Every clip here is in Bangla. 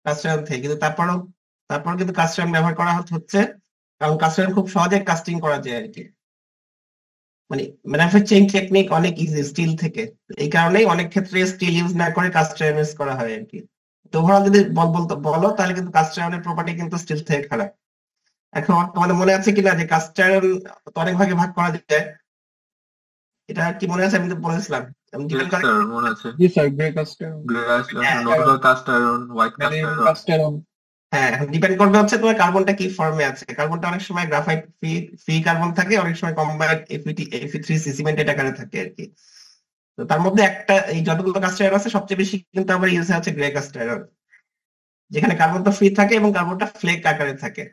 কাস্ট আয়রন থেকে, কিন্তু তারপর কিন্তু কাস্ট আয়রন ব্যবহার করা হচ্ছে, কারণ কাস্ট আয়রন খুব সহজে কাস্টিং করা যায় আর কি। মানে ম্যানুফ্যাকচারিং টেকনিক অনেক ইজি স্টিল থেকে, এই কারণেই অনেক ক্ষেত্রে স্টিল ইউজ না করে কাস্ট আয়রন ইউজ করা হয় আর কি। তো ওভারঅল যদি বলো তাহলে কিন্তু কাস্ট আয়রনের প্রপার্টি কিন্তু স্টিল থেকে খারাপ। এখন তোমাদের মনে আছে কিনা যে কাস্ট আয়রন তো অনেক ভাগে ভাগ করা যায়, এটা কি মনে আছে? আমি তো বলেছিলাম ইয়েস ডিপেন্ড করে। স্যার, মনে আছে। জি sir, grey cast iron, grey হ্যাঁ normal cast iron, white cast variable iron. Cast iron. হ্যাঁ, এখন ডিপেন্ড করবে হচ্ছে তোমার কার্বনটা কি ফর্মে আছে। কার্বনটা অনেক সময় গ্রাফাইট ফ্রি ফ্রি কার্বন থাকে, অনেক সময় কম্বাইন্ড Fe3 সিমেন্টেড আকারে থাকে আর কি। তো তার মধ্যে একটা, এই যতগুলো কাস্ট আয়রন আছে সবচেয়ে বেশি কিন্তু আবার ইউজ হচ্ছে গ্রে কাস্ট আয়রন, যেখানে কার্বনটা ফ্রি থাকে এবং কার্বনটা ফ্লেক আকারে থাকে।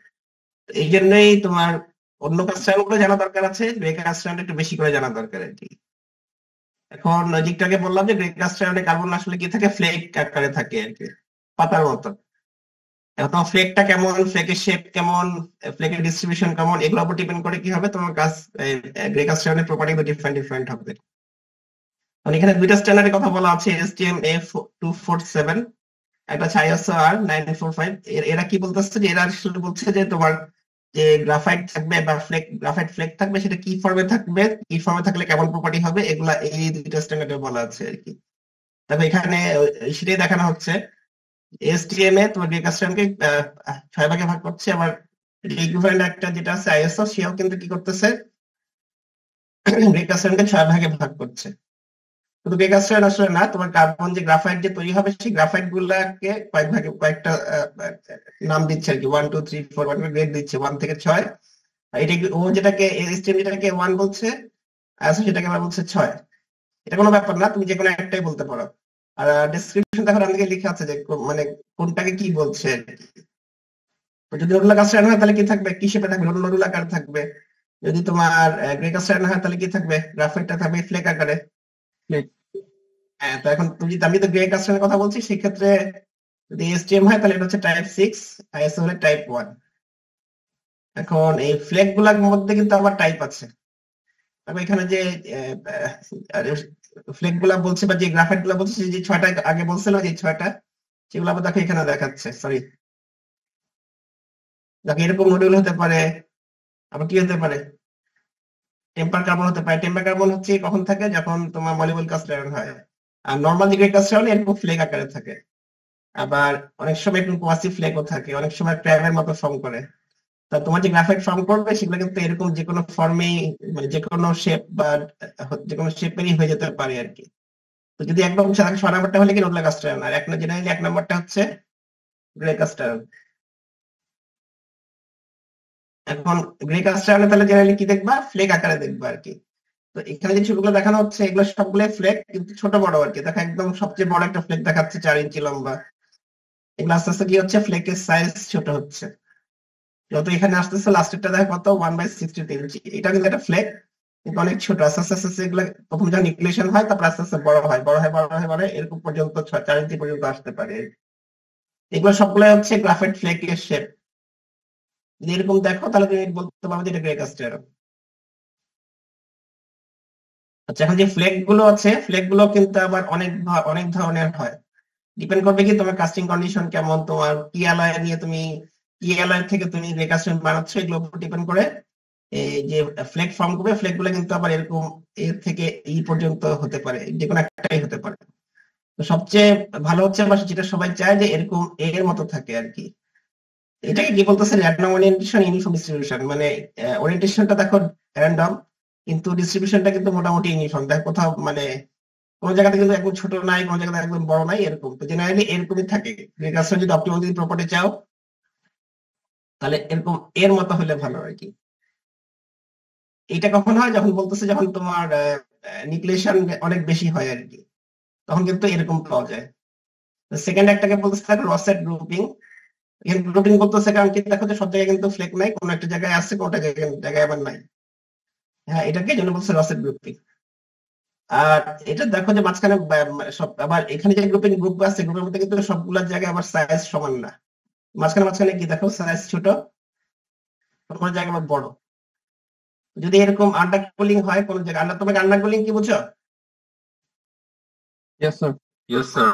তো এই জন্যই তোমার অন্য কাস্ট আয়রন গুলো জানা দরকার আছে, গ্রে কাস্ট আয়রন একটু বেশি করে জানা দরকার আর কি। এখন ওই যে একটু আগে বললাম যে গ্রে কাস্ট আয়রনে কার্বন আসলে কি থাকে, ফ্লেক আকারে থাকে আর কি, পাতার মতো। এখন ফ্লেকটা কেমন, ফ্লেকের শেপ কেমন, ফ্লেকের ডিস্ট্রিবিউশন কেমন, এগুলোর উপর ডিপেন্ড করে কি হবে তোমার কাজ, গ্রে কাস্ট আয়রনের প্রপার্টি ডিফারেন্ট ডিফারেন্ট হবে। মানে এখানে দুইটা স্ট্যান্ডার্ডের কথা বলা আছে, এসটিএম A247, একটা হচ্ছে আইএসও R945। এরা কি বলতেছে, যে এরা আসলে বলছে যে তোমার যে গ্রাফাইট থাকবে বা গ্রাফাইট ফ্লেক থাকবে সেটা কি ফর্মে থাকবে, কি ফর্মে থাকলে কেমন প্রপার্টি হবে, এগুলা এই দুইটা স্ট্যান্ডার্ডে বলা আছে আর কি। তবে এখানে সেটাই দেখানো হচ্ছে। এসটিএম এ তোমার গ্রে কাস্ট আয়রনকে 6 ভাগে ভাগ করছে, আবার ইকুইভ্যালেন্ট একটা যেটা আছে আইএসও, সেও কিন্তু কি করতেছে, গ্রে কাস্ট আয়রনকে 6 ভাগে ভাগ করছে। শুধু গ্রে কাস্ট আয়রন আসলে না, তোমার কার্বন যে গ্রাফাইট যে তৈরি হবে সেই গ্রাফাইট গুলাকে কয়েক ভাগে কয়েকটা নাম দিচ্ছে আর কি, 1 2 3 4 1 গ্রেড দিচ্ছে, 1 থেকে 6। এটা ও যেটাকে এসটিএম যেটাকে 1 বলছে, আইএসও সেটাকে আবার বলছে 6। এটা কোনো ব্যাপার না, তুমি যে কোনো একটাই বলতে পারো। আর ডেসক্রিপশন দেখো ডান দিকে লেখা আছে যে মানে কোনটাকে কি বলছে আর কি। তো যদি নডুলার কাস্টার্ন হয় তাহলে কি থাকবে, কি শেপে থাকবে, নডুল আকারে থাকবে। যদি তোমার গ্রে কাস্টার্ন হয় তাহলে কি থাকবে, গ্রাফাইটটা থাকবে ফ্লেক আকারে। ফ্লেক। হ্যাঁ, তো এখন তুমি আমি তো গ্রে কাস্টার্নের কথা বলছি, সেক্ষেত্রে যদি এসটিএম হয় তাহলে এটা হচ্ছে টাইপ 6, আইএসও হলে টাইপ 1। এখন এই ফ্লেক গুলার মধ্যে কিন্তু আবার টাইপ আছে। তবে এখানে যে ফ্লেক গুলা বলছে বা যে গ্রাফাইট গুলা বলছে, যে 6টা আগে বলছিল, যে 6টা সেগুলো আবার দেখো এখানে দেখাচ্ছে, সরি। দেখো এরকম মডিউল হতে পারে, আবার কি হতে পারে, টেম্পার কার্বন হতে পারে। টেম্পার কার্বন হচ্ছে কখন থাকে, যখন তোমার মলিবল কাস্ট আয়রন হয়। আর নর্মাল যে গ্রেড কাস্ট আয়রন এরকম ফ্লেক আকারে থাকে। আবার অনেক সময় একটু কোয়াসি ফ্লেকও থাকে, অনেক সময় ক্র্যাবের মতো ফর্ম করে। তা তোমার যে গ্রাফাইট ফর্ম করবে সেগুলো কিন্তু এরকম যে কোনো ফর্মেই, মানে যে কোনো শেপ বা যে কোনো শেপেরই হয়ে যেতে পারে আর কি। তো যদি একদম 6 নাম্বারটা হলে কি নোডলা কাস্ট আয়রন, আর জেনারেলি 1 নাম্বারটা হচ্ছে গ্রে কাস্ট আয়রন। এখন গ্রে কাস্ট আয়রনে তাহলে জেনারেলি কি দেখবা, ফ্লেক আকারে দেখবা আর কি। তো এখানে যে ছবিগুলো দেখানো হচ্ছে এগুলো সবগুলো ফ্লেক, কিন্তু ছোট বড় আর কি। দেখা একদম সবচেয়ে বড় একটা ফ্লেক দেখাচ্ছে 4 ইঞ্চি লম্বা। এগুলো আস্তে আস্তে কি হচ্ছে, ফ্লেকের সাইজ ছোট হচ্ছে। যত এখানে আসতেছে লাস্টেরটা দেখা কত, 1/63 ইঞ্চি। এটা কিন্তু একটা ফ্লেক, কিন্তু অনেক ছোট। আস্তে আস্তে আস্তে আস্তে এগুলো প্রথম যখন নিউক্লিয়েশন হয়, তারপর আস্তে আস্তে বড় হয়, বড় হয়, বড় হয়, বড় হয়, এরকম পর্যন্ত 4 ইঞ্চি পর্যন্ত আসতে পারে। এগুলো সবগুলো হচ্ছে গ্রাফাইট ফ্লেকের শেপ। যদি এরকম দেখো তাহলে তুমি বলতে পারবে যে এটা গ্রে কাস্ট আয়রন। আচ্ছা, এখন যে ফ্লেক গুলো আছে, ফ্লেক গুলো কিন্তু আবার অনেক ধরনের হয়। ডিপেন্ড করবে কি তোমার কাস্টিং কন্ডিশন কেমন, তোমার কি অ্যালয় নিয়ে তুমি, কি অ্যালয় থেকে তুমি রেকাস্টিং বানাচ্ছো, এগুলোর উপর ডিপেন্ড করে এই যে ফ্লেক ফর্ম করবে। ফ্লেক গুলো কিন্তু আবার এরকম এর থেকে এই পর্যন্ত হতে পারে, যে কোনো একটাই হতে পারে। তো সবচেয়ে ভালো হচ্ছে আবার যেটা সবাই চায় যে এরকম এর মতো থাকে আর কি। এটাকে কি বলতেছে, র্যান্ডম ওরিয়েন্টেশন ইউনিফর্ম ডিস্ট্রিবিউশন। মানে ওরিয়েন্টেশনটা দেখো র্যান্ডম, কিন্তু ডিস্ট্রিবিউশনটা কিন্তু মোটামুটি ইউনিফর্ম। দেখো কোথাও মানে কোন জায়গাতে কিন্তু একদম ছোট নাই, কোন জায়গাতে একদম বড় নাই, এরকম। তো জেনারেলি এরকমই থাকে। রিগার্সন যদি অপটিমাল যদি প্রপার্টি চাও তাহলে এরকম এর মতো হলে ভালো আর কি। এটা কখন হয়, যখন বলতেছে যখন তোমার নিউক্লিয়েশন অনেক বেশি হয় আর কি, তখন কিন্তু এরকম পাওয়া যায়। সেকেন্ড একটাকে বলতেছে রসেট গ্রুপিং। এখানে গ্রুপিং বলতেছে কারণ কি, দেখো যে সব জায়গায় কিন্তু ফ্লেক নাই, কোন একটা জায়গায় আছে, কোনটা জায়গায় আবার নাই। হ্যাঁ, এটাকে জন্য বলছে রসেট গ্রুপিং। আর এটা দেখো যে মাঝখানে সব আবার এখানে যে গ্রুপ আছে, গ্রুপের মধ্যে কিন্তু সবগুলা জায়গায় আবার সাইজ সমান না। মাঝখানে মাঝখানে কি দেখো, সাইজ ছোট, কোনো জায়গায় আবার বড়। যদি এরকম আন্ডার কুলিং হয় কোন জায়গায়, তোমাকে আন্ডার কুলিং কি বুঝছো? Yes sir. Yes sir.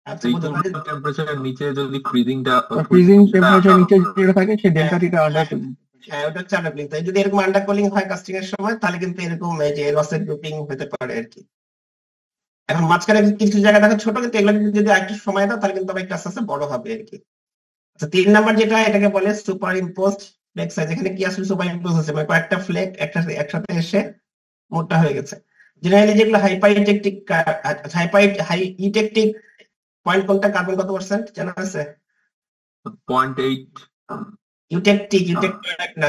আচ্ছা এই বুঝো কোন তাহলে টেম্পারেচারের নিচে যদি ফ্রিজিংটা ফ্রিজিং টেম্পারেচার নিচে যেটা থাকে সেই ডেল্টাটিটা আন্ডার হ্যাঁ হ্যাঁ ওটা হচ্ছে আন্ডার কুলিং। তাই যদি এরকম আন্ডার কুলিং হয় কাস্টিং এর সময় তাহলে কিন্তু এরকম এই যে লসের গ্রুপিং হতে পারে আর কি। এখন মাঝখানে কিছু জায়গা দেখো ছোট, কিন্তু এগুলো যদি আরেকটু সময় দাও তাহলে কিন্তু আবার একটু আস্তে আস্তে বড় হবে আর কি। আচ্ছা 3 নাম্বার যেটা, এটাকে বলে সুপার ইম্পোজড ফ্লেক সাইজ। এখানে কি আসলে সুপার ইম্পোজ হচ্ছে, মানে কয়েকটা ফ্লেক একসাথে এসে মোটা হয়ে গেছে। জেনারেলি যেগুলো হাইপারইটেকটিক হাই ইটেকটিক পয়েন্ট কোনটা, কার্বন কত পার্সেন্ট জানা আছে? 0.8 ইউটেকটিক না,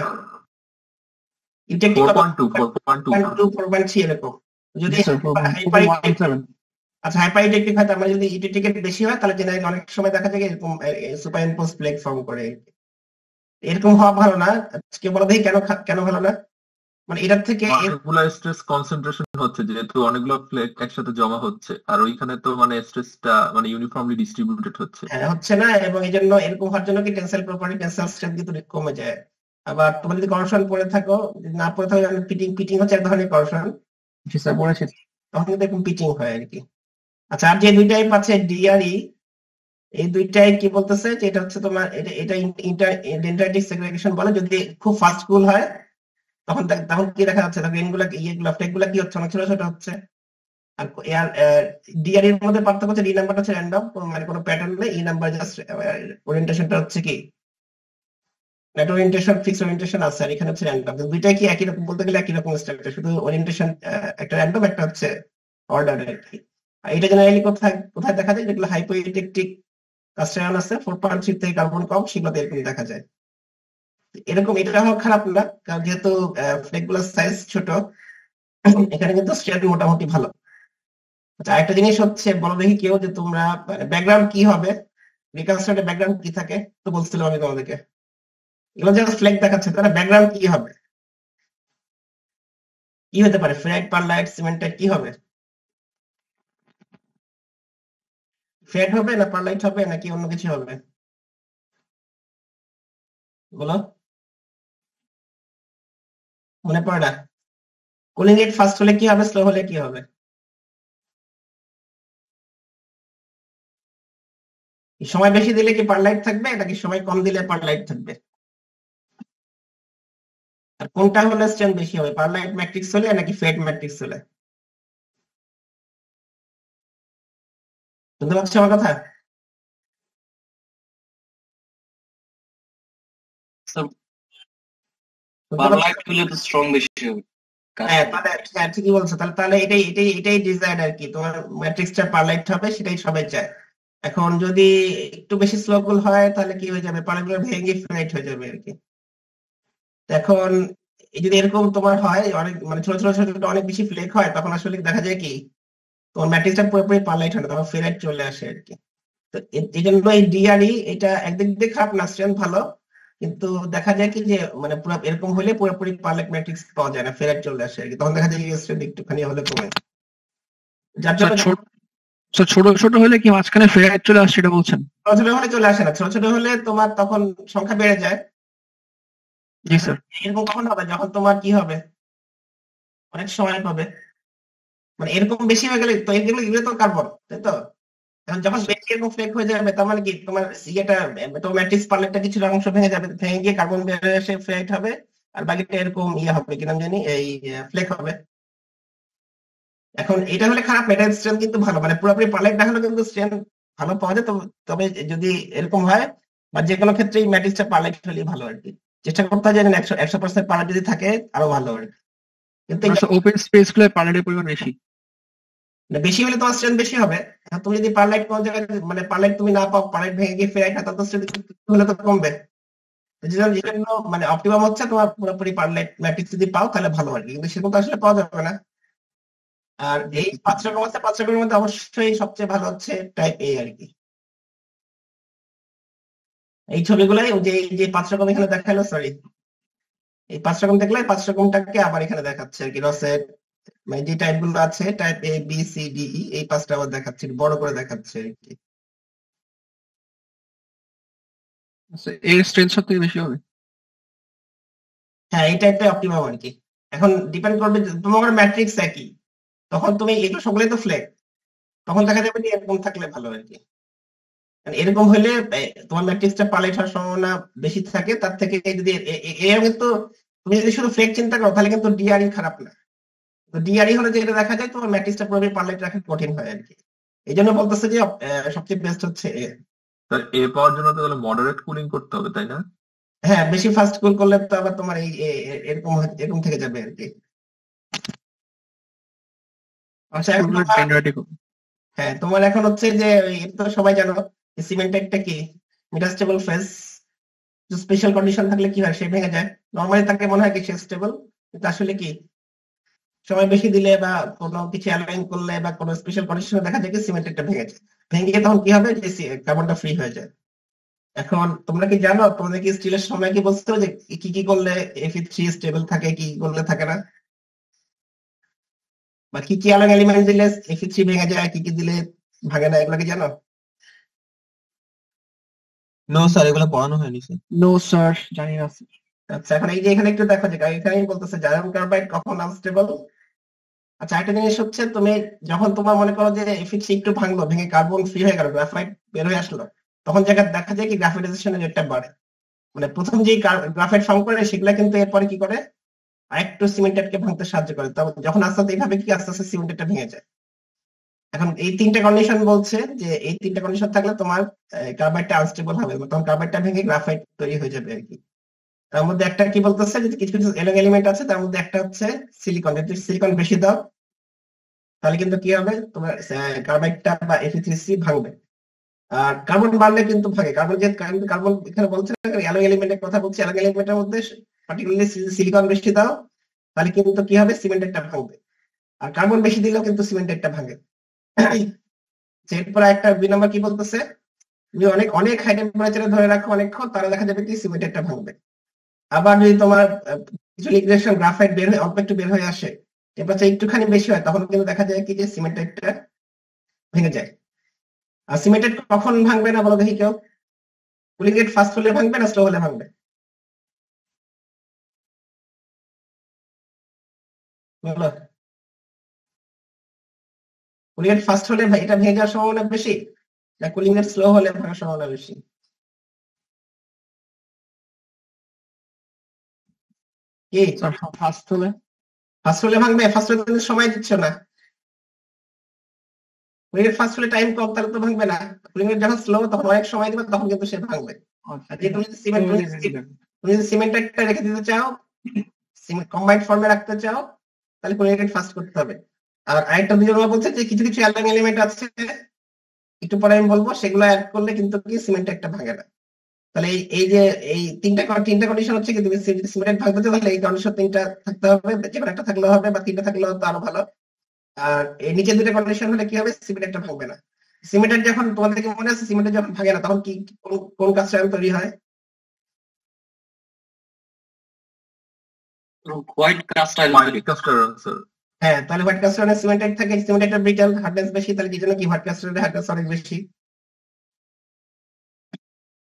ইউটেকটিক কত? 4.2 4.3 এরকম। যদি জি স্যার হাইপার 4.17 আচ্ছা হাইপার ইটেকটিক হয়, তার মানে যদি ইটেকটিক বেশি হয় তাহলে জেনারেলি অনেক সময় দেখা যায় এরকম সুপার ইম্পোজ ফ্লেক ফর্ম করে। এরকম হওয়া ভালো না। আজকে বলো দেখি কেন কেন ভালো না, মানে এটার থেকে অনেকগুলো স্ট্রেস কনসেন্ট্রেশন হচ্ছে, যেহেতু অনেকগুলো ফ্লেক একসাথে জমা হচ্ছে, আর ওইখানে তো মানে স্ট্রেসটা মানে ইউনিফর্মলি ডিস্ট্রিবিউটেড হচ্ছে। হ্যাঁ হচ্ছে না, এবং এই জন্য এরকম হওয়ার জন্য কি টেনসাইল প্রপার্টি টেনসাইল স্ট্রেংথ কিন্তু কমে যায়। আবার তোমার যদি করশন পড়ে থাকো, যদি না পড়ে থাকো, পিটিং পিটিং হচ্ছে এক ধরনের করশন, জি স্যার পড়েছি। তখন কিন্তু এরকম পিটিং হয় আর কি। আচ্ছা আর যে দুইটাই পাচ্ছে ডিআরই, এই দুইটাই কি বলতেছে যে এটা হচ্ছে তোমার এটা এটা ডেনড্রাইটিক সেগ্রিগেশন বলে। যদি খুব ফাস্ট কুল হয় তখন তখন কি দেখা যাচ্ছে, তখন এনগুলা ইয়েগুলা ফ্লেকগুলা কি হচ্ছে, অনেক ছোট ছোট হচ্ছে। আর ডিআর এর মধ্যে পার্থক্য হচ্ছে ডি নাম্বারটা হচ্ছে র্যান্ডম, মানে কোনো প্যাটার্ন নেই। ই নাম্বার জাস্ট ওরিয়েন্টেশনটা হচ্ছে কি নেট ওরিয়েন্টেশন, ফিক্স ওরিয়েন্টেশন আছে, আর এখানে হচ্ছে র্যান্ডম। দুইটাই কি একই রকম, বলতে গেলে একই রকম স্ট্রাকচার, শুধু ওরিয়েন্টেশন একটা র্যান্ডম, একটা হচ্ছে অর্ডার আর কি। আর এটা জেনারেলি কোথায় কোথায় দেখা যায়, যেগুলো হাইপোইটেকটিক কাস্টায়ন আছে 4.3 থেকে কার্বন কম, সেগুলোতে এরকম দেখা যায়। এরকম এটা হওয়া খারাপ না, কারণ যেহেতু ফ্লেকগুলোর সাইজ ছোট, এখানে কিন্তু স্ট্রেংথ মোটামুটি ভালো। আচ্ছা আরেকটা জিনিস হচ্ছে, বলো দেখি কেউ যে তোমরা ব্যাকগ্রাউন্ড কি হবে, রিকনস্ট্রাক্টেড ব্যাকগ্রাউন্ড কি থাকে, তো বলছিলাম আমি তোমাদেরকে এগুলো জাস্ট ফ্লেক দেখাচ্ছে, তাহলে ব্যাকগ্রাউন্ড কি হবে, কি হতে পারে? ফেরাইট, পারলাইট, সিমেন্টাইট, কি হবে? ফেরাইট হবে না পারলাইট হবে নাকি অন্য কিছু হবে বলো, মনে পড়ে না? কুলিং রেট ফাস্ট হলে কি হবে, স্লো হলে কি হবে? সময় বেশি দিলে কি পারলাইট থাকবে নাকি সময় কম দিলে পারলাইট থাকবে? আর কোনটা হলে স্ট্রেন্থ বেশি হবে, পারলাইট ম্যাট্রিক্স হলে নাকি ফেড ম্যাট্রিক্স হলে? বুঝতে পারছো আমার কথা? বুঝতে পারছো? পারলাইট হলে তো স্ট্রং বেশি হবে হ্যাঁ তাহলে হ্যাঁ ঠিকই বলছো। তাহলে তাহলে এটাই ডিজাইন আর কি, তোমার ম্যাট্রিক্সটা পারলাইট হবে, সেটাই সবাই চায়। এখন যদি একটু বেশি স্লোকুল হয় তাহলে কি হয়ে যাবে, পারগুলো ভেঙে ফ্লাইট হয়ে যাবে আর কি। এখন এই যদি এরকম তোমার হয় অনেক, মানে ছোট ছোট ছোট ছোট অনেক বেশি ফ্লেক হয়, তখন আসলে দেখা যায় কি তোমার ম্যাট্রিক্সটা পুরোপুরি পারলাইট হয় না, তখন ফেরাইট চলে আসে আর কি। তো এই জন্য এই ডিআরই এটা একদিক দিয়ে খারাপ না, স্ট্রেংথ ভালো, কিন্তু দেখা যায় কি যে মানে পুরো এরকম হলে পুরোপুরি পারলেট ম্যাট্রিক্স পাওয়া যায় না, ফেরাইট চলে আসে আর কি, তখন দেখা যায় স্ট্রেংথ একটুখানি হলে কমে। যার জন্য ছোট ছোট হলে কি মাঝখানে ফেরাইট চলে আসছে এটা বলছেন? ছোট ছোট হলে চলে আসে না, ছোট ছোট হলে তোমার তখন সংখ্যা বেড়ে যায়। জি স্যার। এরকম কখন হবে, যখন তোমার কি হবে অনেক সময় পাবে, মানে এরকম বেশি হয়ে গেলে তো এগুলো তো কার্বন, তাই তো? এখন যখন বেশি এরকম ফ্লেক হয়ে যাবে তার মানে কি তোমার ইয়েটা, তোমার ম্যাট্রিক্স পার্লেটটা কিছুটা অংশ ভেঙে যাবে, ভেঙে গিয়ে কার্বন বের এসে ফ্লাইট হবে, আর বাকিটা এরকম ইয়ে হবে, কি নাম জানি, এই ফ্লেক হবে। এখন এটা হলে খারাপ না, এটা স্ট্রেংথ কিন্তু ভালো, মানে পুরোপুরি পার্লেট না হলে কিন্তু স্ট্রেংথ ভালো পাওয়া যায়। তবে যদি এরকম হয় বা যে কোনো ক্ষেত্রেই ম্যাট্রিক্সটা পার্লেট হলেই ভালো আর কি। চেষ্টা করতে হয় যেন 100% পার্লেট যদি থাকে আরো ভালো আর কি। কিন্তু ওপেন স্পেস গুলো পার্লেটের পরিমাণ বেশি, বেশি হলে তোমার স্ট্রেংথ বেশি হবে। এখন তুমি যদি পারলাইট কোন জায়গায়, মানে পারলাইট তুমি না পাও, পারলাইট ভেঙে গিয়ে ফেরাইট হয়, তাহলে স্ট্রেংথ হলে তো কমবে। এই জন্য মানে অপটিমাম হচ্ছে তোমার পুরোপুরি পারলাইট ম্যাট্রিক্স যদি পাও তাহলে ভালো আর কি, কিন্তু সেরকম তো আসলে পাওয়া যাবে না। আর এই 5 রকম আছে, 5 রকমের মধ্যে অবশ্যই সবচেয়ে ভালো হচ্ছে টাইপ এ আর কি। এই ছবিগুলাই ওই যে 5 রকম এখানে দেখালো, সরি এই 5 রকম দেখলে 5 রকমটাকে আবার এখানে দেখাচ্ছে আর কি, রসের মানে যে টাইপ গুলো আছে, type A B C D E, এই 5টা আবার দেখাচ্ছে, বড় করে দেখাচ্ছে আর কি। এর স্ট্রেংথ সব থেকে বেশি হবে। হ্যাঁ এই টাইপটা অপটিমাম আর কি। এখন ডিপেন্ড করবে তোমার ম্যাট্রিক্স একই, তখন তুমি এগুলো সবগুলোই তো ফ্লেক, তখন দেখা যাবে যে এরকম থাকলে ভালো আর কি। এরকম হলে তোমার ম্যাট্রিক্সটা পাইলট হওয়ার সম্ভাবনা বেশি থাকে তার থেকে যদি এরকম কিন্তু তুমি যদি শুধু ফ্লেক চিন্তা করো তাহলে কিন্তু ডিআরই খারাপ না। তো ডিআরই হলে যেটা দেখা যায় তোমার ম্যাট্রিক্সটা পুরোপুরি পাইলট রাখা কঠিন হয় আর কি। এই জন্য বলতেছে যে সবচেয়ে বেস্ট হচ্ছে এ। তাহলে এ পাওয়ার জন্য তো তাহলে মডারেট কুলিং করতে হবে, তাই না? হ্যাঁ, বেশি ফাস্ট কুল করলে তো আবার তোমার এই এরকম এরকম থেকে যাবে আর কি। আচ্ছা এখন হ্যাঁ, তোমার এখন হচ্ছে যে এটা তো সবাই জানো সিমেন্টেডটা কি মেটাস্টেবল ফেজ, স্পেশাল কন্ডিশন থাকলে কি হয় সে ভেঙে যায়। নর্মালি তাকে মনে হয় কি সে স্টেবল, কিন্তু আসলে কি সময় বেশি দিলে বা কোনো কিছু অ্যালাইন করলে বা কোনো স্পেশাল কন্ডিশনে দেখা যায় কি সিমেন্টেডটা ভেঙে যায়। ভেঙে গিয়ে তখন কি হবে যে কার্বনটা ফ্রি হয়ে যায়। এখন তোমরা কি জানো তোমাদের কি স্টিলের সময় কি বলতে হবে যে কি কি করলে Fe3 স্টেবল থাকে, কি কি করলে থাকে না, বা কি কি অ্যালাইন এলিমেন্ট দিলে Fe3 ভেঙে যায়, কি কি দিলে ভাঙে না, এগুলো কি জানো? নো স্যার, এগুলো পড়ানো হয়নি স্যার। নো স্যার, জানি না স্যার। আচ্ছা এখন এই যে এখানে একটু দেখো যে এখানে বলতেছে জাইরন কার্বাইড কখন আনস্টেবল। আচ্ছা একটা জিনিস হচ্ছে তুমি যখন তোমার মনে করো যে Fe3 একটু ভাঙলো, ভেঙে কার্বন ফ্রি হয়ে গেল, গ্রাফাইট বের হয়ে আসলো, তখন জায়গা দেখা যায় কি গ্রাফাইটাইজেশনের রেটটা বাড়ে। মানে প্রথম যে গ্রাফাইট ফর্ম করে সেগুলা কিন্তু এরপরে কি করে আরেকটু সিমেন্টেডকে ভাঙতে সাহায্য করে। তখন যখন আস্তে আস্তে এইভাবে কি আস্তে আস্তে সিমেন্টেডটা ভেঙে যায়। এখন এই তিনটা কন্ডিশন বলছে যে এই তিনটা কন্ডিশন থাকলে তোমার কার্বাইডটা আনস্টেবল হবে, তখন কার্বাইডটা ভেঙে গ্রাফাইট তৈরি হয়ে যাবে আর কি। তার মধ্যে একটা কি বলতেছে যে কিছু কিছু এলিমেন্ট আছে, তার মধ্যে একটা হচ্ছে সিলিকন। যদি সিলিকন বেশি দাও তাহলে কিন্তু কি হবে তোমার কার্বাইডটা বা Fe3C ভাঙবে। আর কার্বন বাড়লে কিন্তু ভাঙে। কার্বন যে কার্বন এখানে বলছে অ্যালো এলিমেন্টের কথা বলছে, অ্যালো এলিমেন্টের মধ্যে পার্টিকুলারলি সিলিকন বেশি দাও তাহলে কিন্তু কি হবে সিমেন্টেডটা ভাঙবে। আর কার্বন বেশি দিলেও কিন্তু সিমেন্টেডটা ভাঙে। এরপর একটা 2 নম্বর কি বলতেছে, তুমি অনেক অনেক হাই টেম্পারেচারে ধরে রাখো অনেকক্ষণ, তাহলে দেখা যাবে কি সিমেন্টেডটা ভাঙবে। আবার যদি তোমার কিছু লিগ্রেশন গ্রাফাইট বের হয়ে অল্প একটু বের হয়ে আসে, টেম্পারেচার একটুখানি বেশি হয়, তখন কিন্তু দেখা যায় কি যে সিমেন্টেডটা ভেঙে যায়। আর সিমেন্টেড কখন ভাঙবে না বলো দেখি কেউ? কুলিং রেট ফাস্ট হলে ভাঙবে না স্লো হলে ভাঙবে বলো? কুলিং রেট ফাস্ট হলে এটা ভেঙে যাওয়ার সম্ভাবনা বেশি, না কুলিং রেট স্লো হলে ভাঙার সম্ভাবনা বেশি? কি স্যার ফার্স্ট হলে। ফাস্ট হলে ভাঙবে? ফাস্ট হলে তুমি সময় দিচ্ছ না। কুলিং রেট ফাস্ট হলে টাইম কম, তাহলে তো ভাঙবে না। কুলিং রেট যখন স্লো তখন অনেক সময় দিবে, তখন কিন্তু সে ভাঙবে। আর যে তুমি যদি সিমেন্ট একটা রেখে দিতে চাও, কম্বাইন্ড ফর্মে রাখতে চাও, তাহলে কুলিং রেট ফাস্ট করতে হবে। আর আরেকটা দুজন বলছে যে কিছু কিছু অ্যালকাইন এলিমেন্ট আছে, একটু পরে আমি বলবো, সেগুলো অ্যাড করলে কিন্তু কি সিমেন্ট একটা ভাঙে না। তাহলে এই যে এই তিনটা কন্ডিশন হচ্ছে কি তুমি সিমেন্ট ভাঙতে চাও তাহলে এই কন্ডিশন তিনটা থাকতে হবে, যে কোনো একটা থাকলে হবে বা তিনটা থাকলে তো আরো ভালো। আর এই নিচে দুটো কন্ডিশন হলে কি হবে সিমেন্ট একটা ভাঙবে না। সিমেন্টের যখন তোমাদের কি মনে আছে সিমেন্টের যখন ভাঙে না তখন কি কোন কাজটা তৈরি হয়? White custard. হ্যাঁ, তাহলে হোয়াইট কাস্টার সিমেন্টেড থাকে, সিমেন্টেড ব্রিটাল হার্ডনেস বেশি, তাহলে কি জন্য কি হোয়াইট কাস্টারের হার্ডনেস অনেক বেশি।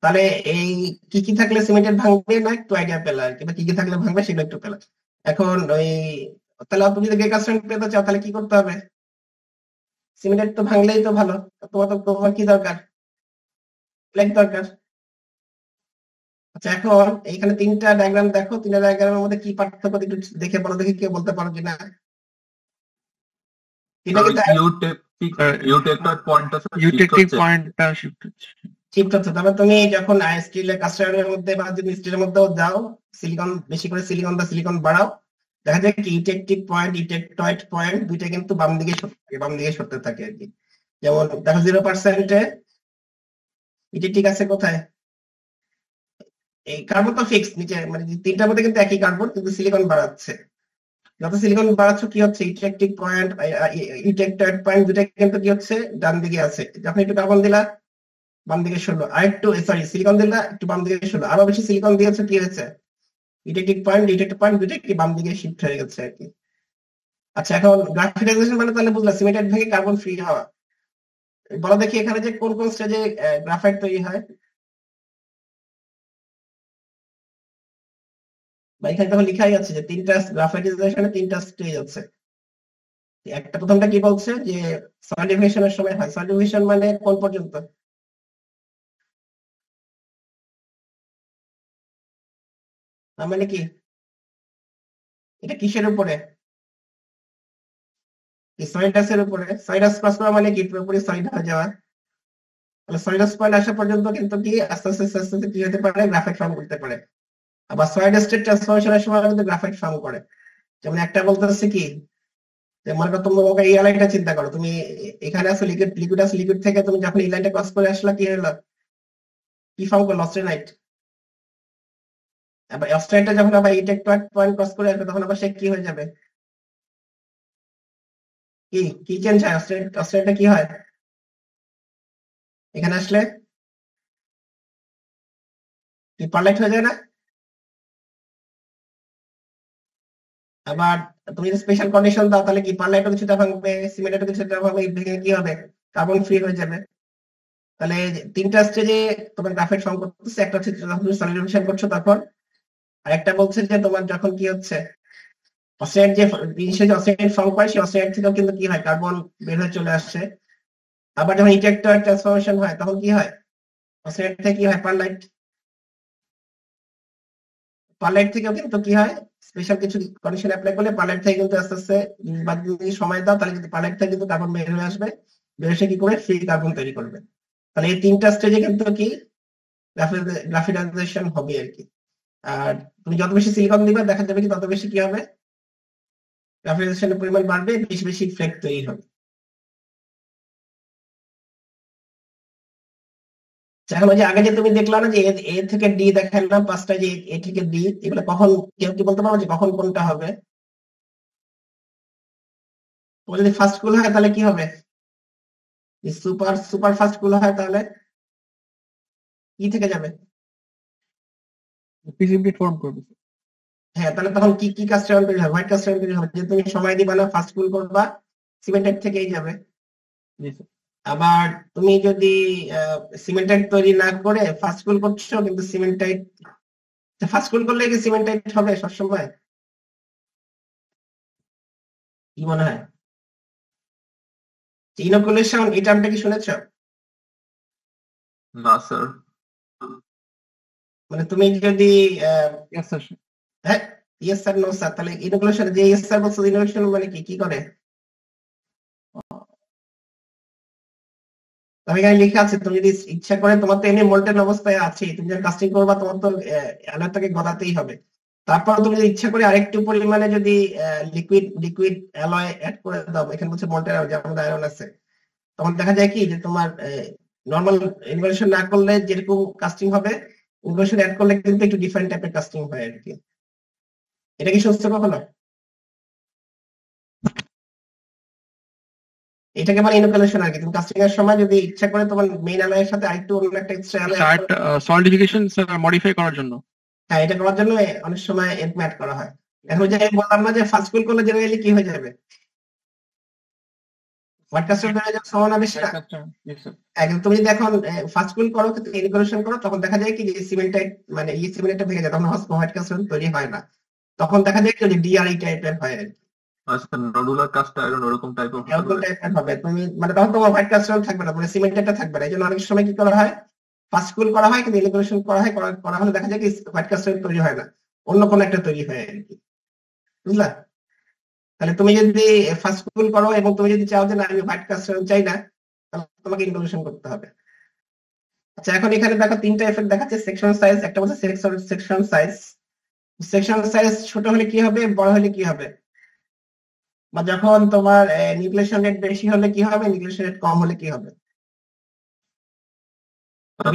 তাহলে এই কি কি থাকলে সিমেন্টেড ভাঙবে না একটু আইডিয়া পেলা আর কি, বা কি কি থাকলে ভাঙবে সেগুলো একটু পেলা। এখন ওই তাহলে তুমি যদি গ্রে কাস্টার পেতে চাও তাহলে কি করতে হবে? সিমেন্টেড তো ভাঙলেই তো ভালো, তোমার কি দরকার? ব্ল্যাক দরকার। আচ্ছা এখন এইখানে তিনটা ডায়াগ্রাম দেখো, তিনটা ডায়াগ্রামের মধ্যে কি পার্থক্য একটু দেখে বলো দেখি, কেউ বলতে পারো কিনা? এটা কিন্তু পয়েন্টটা শিফট হচ্ছে। শিফট হচ্ছে। তবে তুমি যখন স্টিলের কাস্টারের মধ্যে বা যদি স্টিলের মধ্যেও যাও, সিলিকন বেশি করে সিলিকন বাড়াও, দেখা যায় কি ইটেকটিভ পয়েন্ট ইটেকটয়েড পয়েন্ট দুইটা কিন্তু বাম দিকে সরতে থাকে আর কি। যেমন দেখো 0%-এ ইটেকটিক আছে কোথায়? এই কার্বন তো ফিক্স নিচে, মানে তিনটার মধ্যে কিন্তু একই কার্বন, কিন্তু সিলিকন বাড়াচ্ছে। যত সিলিকন বাড়াচ্ছ কি হচ্ছে ইটেকটিভ পয়েন্ট ইটেকটয়েড পয়েন্ট দুইটা কিন্তু কি হচ্ছে ডান দিকে আছে। যখন একটু কার্বন দিলা বাম দিকে সরলো, আর একটু সিলিকন দিলা একটু বাম দিকে সরলো, আরো বেশি সিলিকন দিয়েছে কি হয়েছে ইটেকটিভ পয়েন্ট দুইটা কি বাম দিকে শিফট হয়ে গেছে আর কি। আচ্ছা এখন গ্রাফাইটাইজেশন মানে তাহলে বুঝলা সিমেন্টেড ভেঙে কার্বন ফ্রি হওয়া। বলো দেখি এখানে যে কোন কোন স্টেজে গ্রাফাইট তৈরি হয়, বা এখানে তখন লিখাই আছে যে তিনটা গ্রাফাইটাইজেশনে তিনটা স্টেজ আছে। একটা প্রথমটা কি বলছে যে সলিডিফিকেশনের সময় হয়। সলিডিফিকেশন মানে কোন পর্যন্ত? তার মানে কি এটা কিসের উপরে? সলিডাসের উপরে। সলিডাস ক্রস করা মানে কি পুরোপুরি সলিড হয়ে যাওয়া। তাহলে সলিডাস পয়েন্ট আসা পর্যন্ত কিন্তু কি আস্তে আস্তে আস্তে আস্তে কি হতে পারে, গ্রাফাইট ফর্ম করতে পারে। আবার সলিড স্টেট ট্রান্সফরমেশনের সময় কিন্তু গ্রাফাইট ফর্ম করে। যেমন একটা বলতেছে কি, যে মনে করো তোমাকে এই লাইনটা চিন্তা করো, তুমি এখানে আছো লিকুইড, লিকুইড আছে, লিকুইড থেকে তুমি যখন এই লাইনটা ক্রস করে আসলা কি হলো, কি ফর্ম করলো? অস্টেনাইট। আবার অস্টেনাইটটা যখন আবার এই পয়েন্ট ক্রস করে আসবে তখন আবার সে কি হয়ে যাবে? কি কি চেঞ্জ হয়? অস্টেনাইটটা কি হয় এখানে আসলে? কি পারলাইট হয়ে যায় না? আবার তুমি যদি স্পেশাল কন্ডিশন দাও তাহলে কি পারলাইটও কিছুটা ভাঙবে, সিমেন্টেরও কিছুটা ভাঙবে, ভেঙে কি হবে? কার্বন ফ্রি হয়ে যাবে। তাহলে তিনটা স্টেজে তোমার গ্রাফাইট ফর্ম করতেছে। একটা হচ্ছে যখন তুমি সলিডিফিকেশন করছো তখন, আর একটা বলছে যে তোমার যখন কি হচ্ছে অক্সাইড, যে জিনিসের যে অক্সাইড ফর্ম করে সেই অক্সাইড থেকেও কিন্তু কি হয়, কার্বন বের হয়ে চলে আসছে। আবার যখন ইজেক্টর ট্রান্সফরমেশন হয় তখন কি হয়, অক্সাইড থেকে কি হয়, পারলাইট। পারলাইট থেকেও কিন্তু কি হয়, স্পেশাল কিছু কন্ডিশন অ্যাপ্লাই করলে পারলাইট থেকে কিন্তু আস্তে আস্তে বা যদি সময় দাও তাহলে কিন্তু পারলাইট থেকে কিন্তু কার্বন বের হয়ে আসবে, বের এসে কি করে ফ্রি কার্বন তৈরি করবে। তাহলে এই তিনটা স্টেজে কিন্তু কি গ্রাফিটাইজেশন হবে আর কি। আর তুমি যত বেশি সিলিকন দিবে দেখা যাবে কি তত বেশি কি হবে, গ্রাফিটাইজেশনের পরিমাণ বাড়বে, বেশি বেশি ফ্লেক তৈরি হবে। এখন ওই যে আগে যে তুমি দেখলা না যে এ থেকে ডি দেখালাম পাঁচটা, যে এ থেকে ডি, এগুলো কখন, কেউ কি বলতে পারবো যে কখন কোনটা হবে? ও যদি ফার্স্ট কুল হয় তাহলে কি হবে, সুপার সুপার ফার্স্ট কুল হয় তাহলে কি থেকে যাবে? প্রিসিপিটেট ফর্ম করবে। হ্যাঁ, তাহলে তখন কি কি কাস্টমার তৈরি হবে, হোয়াইট কাস্টমার তৈরি হবে, যে তুমি সময় দিবা না, ফার্স্ট কুল করবা, সিমেন্টেড থেকেই যাবে। জি স্যার। আবার তুমি যদি সিমেন্টাইট তৈরি না করে ফার্স্ট কুল করছো, কিন্তু সিমেন্টাইট, ফার্স্ট কুল করলে কি সিমেন্টাইট হবে সবসময়? কি মনে হয়? ইনোকুলেশন এই টার্মটা কি শুনেছো? না স্যার। মানে তুমি যদি ইয়েস স্যার। হ্যাঁ, ইয়েস স্যার নো স্যার, তাহলে ইনোকুলেশন যে ইয়েস স্যার বলছো, ইনোকুলেশন মানে কি কি করে? তবে এখানে লেখা আছে তুমি যদি ইচ্ছা করে, তোমার তো এমনি মোল্টেন অবস্থায় আছে, তুমি যখন কাস্টিং করবা তোমার তো অ্যালয়টাকে গলাতেই হবে। তারপর তুমি যদি ইচ্ছা করে আরেকটু পরিমাণে যদি লিকুইড লিকুইড অ্যালয় অ্যাড করে দাও, এখানে বলছে মল্টেন যেমন আয়রন আছে, তখন দেখা যায় কি যে তোমার নর্মাল ইনভার্সন না করলে যেরকম কাস্টিং হবে, ইনভার্সন অ্যাড করলে কিন্তু একটু ডিফারেন্ট টাইপের কাস্টিং হয় আর কি। এটা কি শুনছো কখনো? এটাকে বলে ইনোকুলেশন আর কি। তুমি কাস্টিং এর সময় যদি ইচ্ছা করে তোমার মেইন অ্যালয়ের সাথে আরেকটু অন্য একটা এক্সট্রা অ্যালয় অ্যাড করে, সলিডিফিকেশন মডিফাই করার জন্য। হ্যাঁ, এটা করার জন্য অনেক সময় এরকম অ্যাড করা হয়। এখন যে আমি বললাম না যে ফার্স্ট কুল করলে জেনারেলি কি হয়ে যাবে, হোয়াইট কাস্টার হয়ে যাওয়ার সম্ভাবনা বেশি না? একদম। তুমি যদি এখন ফার্স্ট কুল করো কিন্তু ইনোকুলেশন করো, তখন দেখা যায় কি যে সিমেন্টাইট মানে এই সিমেন্টটা ভেঙে যায়, তখন হোয়াইট কাস্টার তৈরি হয় না। তখন দেখা যায় কি যে ডিআরই টাইপের হয় আর কি, আচ্ছা, নডুলার কাস্ট আয়রন ওরকম টাইপের হতে এরকম পারে। টাইপের হবে। তুমি মানে তখন তোমার হোয়াইট কাস্টার থাকবে না, মানে সিমেন্টটা থাকবে না। এই জন্য অনেক সময় কি করা হয়, ফার্স্ট কুল করা হয় কিন্তু ইনোকুলেশন করা হয়, করা হলে দেখা যায় কি হোয়াইট কাস্টার তৈরি হয় না, অন্য কোনো একটা তৈরি হয় আর কি। বুঝলা? তাহলে তুমি যদি ফার্স্ট কুল করো এবং তুমি যদি চাও যে না আমি হোয়াইট কাস্টার চাই না, তাহলে তোমাকে ইনোকুলেশন করতে হবে। আচ্ছা, এখন এখানে দেখো তিনটা এফেক্ট দেখাচ্ছে সেকশন সাইজ। একটা বলছে সেকশন সাইজ। সেকশন সাইজ ছোট হলে কি হবে, বড় হলে কি হবে, বা যখন তোমার নিউক্লিয়েশন রেট বেশি হলে কি হবে, নিউক্লিয়েশন রেট কম হলে কি হবে?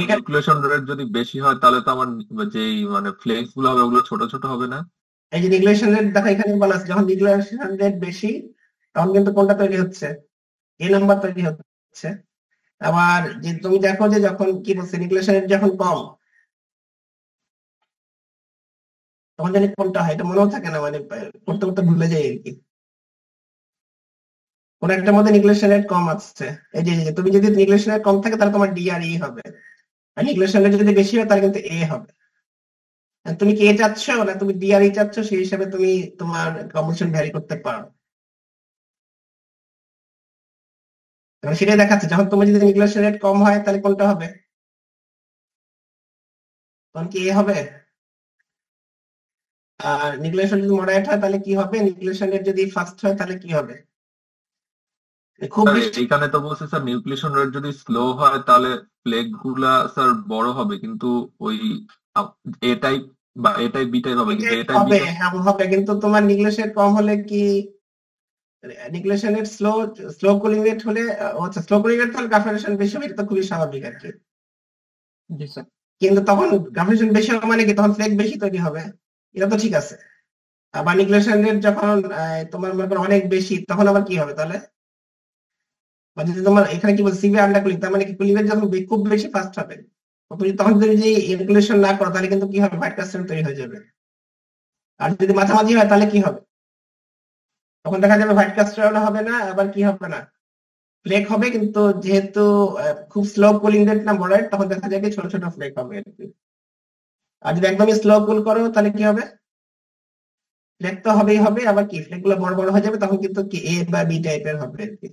নিউক্লিয়েশন রেট যদি বেশি হয় তাহলে তো আমার যেই মানে ফ্লেক্স গুলো হবে ওগুলো ছোট ছোট হবে না? এই যে নিউক্লিয়েশন রেট দেখো এখানে বলা আছে, যখন নিউক্লিয়েশন রেট বেশি তখন কিন্তু কোনটা তৈরি হচ্ছে, এ নাম্বার তৈরি হচ্ছে। আবার যে তুমি দেখো যে যখন কি বলছে নিউক্লিয়েশন রেট যখন কম, তখন জানি কোনটা হয়, এটা মনেও থাকে না, মানে করতে করতে ভুলে যাই আর কি। কোন একটা মধ্যে নিউক্লিয়েশন রেট কম আছে, এই যে তুমি যদি নিউক্লিয়েশন রেট কম থাকে তাহলে তোমার ডি আর ই হবে, আর নিউক্লিয়েশন রেট যদি বেশি হয় তাহলে কিন্তু এ হবে। আর তুমি কি এ চাচ্ছ না তুমি ডি আর ই চাচ্ছ, সেই হিসাবে তুমি তোমার কম্পোজিশন ভ্যারি করতে পারো। কারণ সেটাই দেখাচ্ছে, যখন তোমার যদি নিউক্লিয়েশন রেট কম হয় তাহলে কোনটা হবে, তখন কি এ হবে? আর নিউক্লিয়েশন যদি মডারেট হয় তাহলে কি হবে, নিউক্লিয়েশন রেট যদি ফাস্ট হয় তাহলে কি হবে? খুব স্যার বেশি এইখানে তো বলছে স্যার নিউক্লিয়েশন রেট যদি স্লো হয় তাহলে প্লেগ গুলা স্যার বড় হবে, কিন্তু ওই এ টাইপ বা এ টাইপ বি টাইপ হবে, কিন্তু এ টাইপ বি হবে, টাইপ হ্যাঁ হবে, কিন্তু তোমার নিউক্লিয়েশন কম হলে কি, nucleation rate slow, slow cooling rate হলে আচ্ছা স্লো কুলিং রেট হলে গ্রাফিনেশন বেশি হবে, এটা তো খুবই স্বাভাবিক আর কি। জি স্যার। কিন্তু তখন গ্রাফিনেশন বেশি হবে মানে কি, তখন ফ্লেক বেশি তৈরি হবে, এটা তো ঠিক আছে। আবার নিউক্লিয়েশন রেট যখন তোমার মনে করো অনেক বেশি, তখন আবার কি হবে তাহলে? বা যদি তোমার এখানে কি বলছে সিভিয়ার আন্ডার কুলিং, তার মানে কি কুলিং রেট যখন খুব বেশি ফাস্ট হবে, তখন তুমি যদি ইনক্লুশন না করো তাহলে কিন্তু কি হবে, হোয়াইট কাস্টেন তৈরি হয়ে যাবে। আর যদি মাঝামাঝি হয় তাহলে কি হবে, তখন দেখা যাবে হোয়াইট কাস্টেন হবে না, আবার কি হবে না, ফ্লেক হবে, কিন্তু যেহেতু খুব স্লো কুলিং রেট না মডারেট, তখন দেখা যাবে ছোট ছোট ফ্লেক হবে আর কি। আর যদি একদমই স্লো কুল করো তাহলে কি হবে, ফ্লেক তো হবেই হবে, আবার কি ফ্লেক গুলো বড় বড় হয়ে যাবে, তখন কিন্তু কি এ বা বি টাইপের হবে আর কি।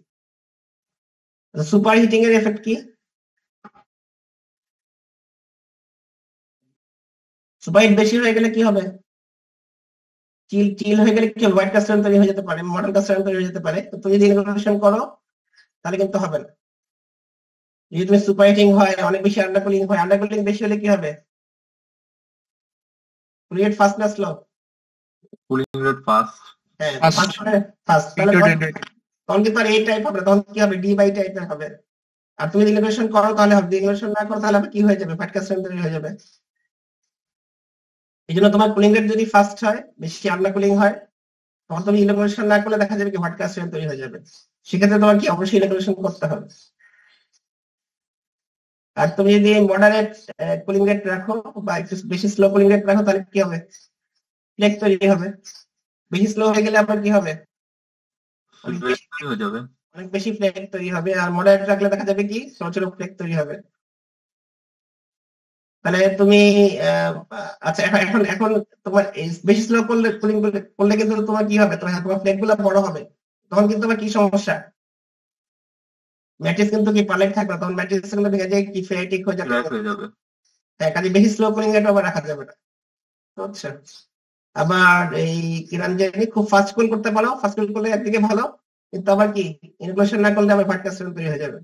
সুপার হিটিং এর এফেক্ট কি? সুপার হিট বেশি হয়ে গেলে কি হবে, চিল চিল হয়ে গেলে কি হবে, হোয়াইট কাস্টেন তৈরি হয়ে যেতে পারে, মডার্ন কাস্টেন তৈরি হয়ে যেতে পারে। তো তুমি যদি ইনক্লুশন করো তাহলে কিন্তু হবে না। যদি তুমি সুপার হিটিং হয়, অনেক বেশি আন্ডারকুলিং হয়, আন্ডারকুলিং বেশি হলে কি হবে, কুলিং ফাস্ট না স্লো? Cooling rate fast. হ্যাঁ Fast. ফাস্ট, তাহলে Heated rate. তখন কিন্তু আর এই টাইপ হবে না, তখন কি হবে, ডি বাই টাইপের হবে। আর তুমি ইনক্লুশন করো তাহলে হবে, ইনক্লুশন না করো তাহলে আবার কি হয়ে যাবে, হোয়াইট কাস্টেন তৈরি হয়ে যাবে। এই জন্য তোমার কুলিং রেট যদি ফাস্ট হয়, বেশি আন্ডারকুলিং হয়, তখন তুমি ইনক্লুশন না করলে দেখা যাবে কি হোয়াইট কাস্টেন তৈরি হয়ে যাবে। সেক্ষেত্রে তোমার কি অবশ্যই ইনক্লুশন করতে হবে। আর তুমি যদি মডারেট কুলিং রেট রাখো বা একটু বেশি স্লো কুলিং রেট রাখো তাহলে কি হবে, ফ্লেক তৈরি হবে। বেশি স্লো হয়ে গেলে আবার কি হবে, অনেক বেশি হয়ে যাবে। অনেক বেশি ফ্লেক তৈরি হবে। আর মডারেট রাখলে দেখা যাবে কি ছোট ছোট ফ্লেক তৈরি হবে। তাহলে তুমি আচ্ছা এখন এখন এখন তোমার বেশি স্লো করলে কুলিং করলে কিন্তু তোমার কি হবে, তোমার ফ্লেক গুলো বড় হবে, তখন কিন্তু তোমার কি সমস্যা, ম্যাট্রিক্স কিন্তু কি পারলেট থাকবে, তখন ম্যাট্রিক্স গুলো ভেঙে যায়, কি ফেরিটিক হয়ে যাবে। ক্র্যাক হয়ে যাবে। হ্যাঁ, কাজে বেশি স্লো কুলিং রেট আবার রাখা যাবে না। আচ্ছা, আবার এই কি নাম জানি, খুব ফাস্ট কুল করতে পারো, ফাস্ট কুল করলে একদিকে ভালো, কিন্তু আবার কি ইনক্লুশন না করলে আবার হোয়াইট কাস্টেন তৈরি হয়ে যাবে।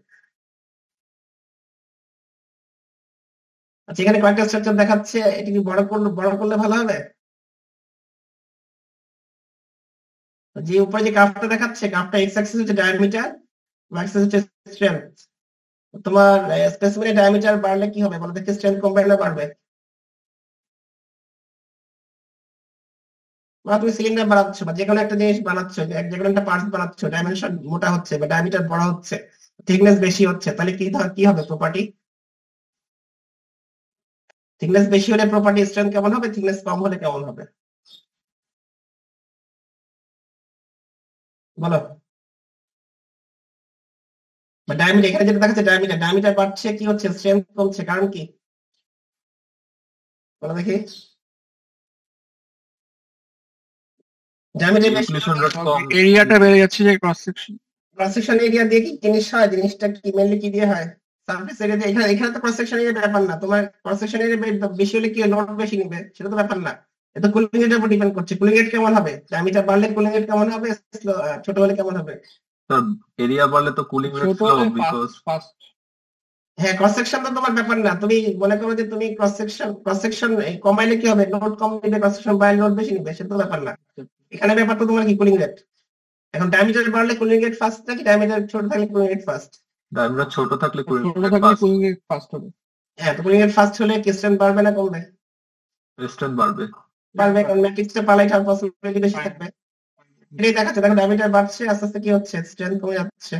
আচ্ছা, এখানে কয়েকটা স্ট্রাকচার দেখাচ্ছে, এটা কি বড় করলে ভালো হবে? যে উপরে যে গ্রাফটা দেখাচ্ছে, গ্রাফটা এক্স অ্যাক্সিস হচ্ছে ডায়ামিটার, ওয়াই অ্যাক্সিস হচ্ছে স্ট্রেংথ। তোমার স্পেসিমেনের ডায়ামিটার বাড়লে কি হবে বলো দেখি, স্ট্রেংথ কমবে না বাড়বে? বা তুমি সিলিন্ডার বানাচ্ছ বা যে কোনো একটা জিনিস বানাচ্ছ, যে কোনো একটা পার্টস বানাচ্ছ, ডাইমেনশন মোটা হচ্ছে বা ডায়ামিটার বড় হচ্ছে, থিকনেস বেশি হচ্ছে, তাহলে কি হবে প্রপার্টি, থিকনেস বেশি হলে প্রপার্টি স্ট্রেংথ কেমন হবে, থিকনেস কম হলে কেমন হবে বলো? বা ডায়ামিটার, এখানে যেটা দেখাচ্ছে ডায়ামিটার বাড়ছে, কি হচ্ছে, স্ট্রেংথ কমছে, কারণ কি বলো দেখি? ডায়ামিটার বেশি ইনক্লুশন রেট কম। এরিয়াটা বেড়ে যাচ্ছে যে cross section. Cross section area দিয়ে কি জিনিস হয়, জিনিসটা কি মেনলি কি দিয়ে হয়, সারফেস এরিয়া দিয়ে। এখানে এখানে তো ক্রস সেকশন এরিয়া ব্যাপার না, তোমার ক্রস সেকশন এরিয়া বেশি হলে কি লোড বেশি নিবে সেটা তো ব্যাপার না, এটা কুলিং এর উপর ডিপেন্ড করছে। কুলিং রেট কেমন হবে, ডায়ামিটার বাড়লে কুলিং রেট কেমন হবে, ছোট হলে কেমন হবে? স্যার এরিয়া বাড়লে তো কুলিং রেট ছোট স্লো, হলে বিকজ ফাস্ট। হ্যাঁ, ক্রস সেকশন তো তোমার ব্যাপার না, তুমি মনে করো যে তুমি ক্রস সেকশন কমাইলে কি হবে, লোড কম নিবে, ক্রস সেকশন বাড়লে লোড বেশি নিবে, সেটা তো ব্যাপার না। এখানে ব্যাপার তো তোমার কি কুলিং রেট। এখন ডায়ামিটার বাড়লে কুলিং রেট ফাস্ট নাকি ডায়ামিটার ছোট থাকলে কুলিং রেট ফাস্ট? ডায়ামিটার ছোট থাকলে কুলিং ছোট রেট থাকলে ফাস্ট। কুলিং রেট ফাস্ট হবে। হ্যাঁ, তো কুলিং রেট ফাস্ট হলে কি স্ট্রেংথ বাড়বে না কমবে? স্ট্রেন্থ বাড়বে। বাড়বে, কারণ ম্যাট্রিক্সটা পালাইট হওয়ার পসিবিলিটি বেশি থাকবে। এটাই দেখাচ্ছে, দেখো ডায়ামিটার বাড়ছে, আস্তে আস্তে কি হচ্ছে, স্ট্রেংথ কমে যাচ্ছে।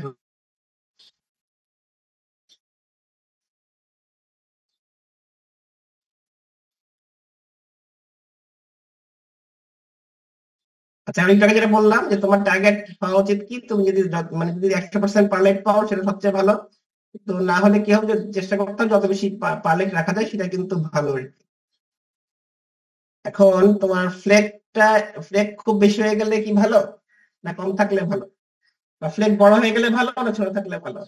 আচ্ছা, আমি একটু আগে যেটা বললাম যে তোমার টার্গেট হওয়া উচিত কি, তুমি যদি মানে যদি 100% পারলেট পাও সেটা সবচেয়ে ভালো, তো না হলে কি হবে, যে চেষ্টা করতে হবে যত বেশি পারলেট রাখা যায় সেটা কিন্তু ভালো আর কি। এখন তোমার ফ্লেক খুব বেশি হয়ে গেলে কি ভালো, না কম থাকলে ভালো, বা ফ্লেক বড় হয়ে গেলে ভালো না ছোট থাকলে ভালো?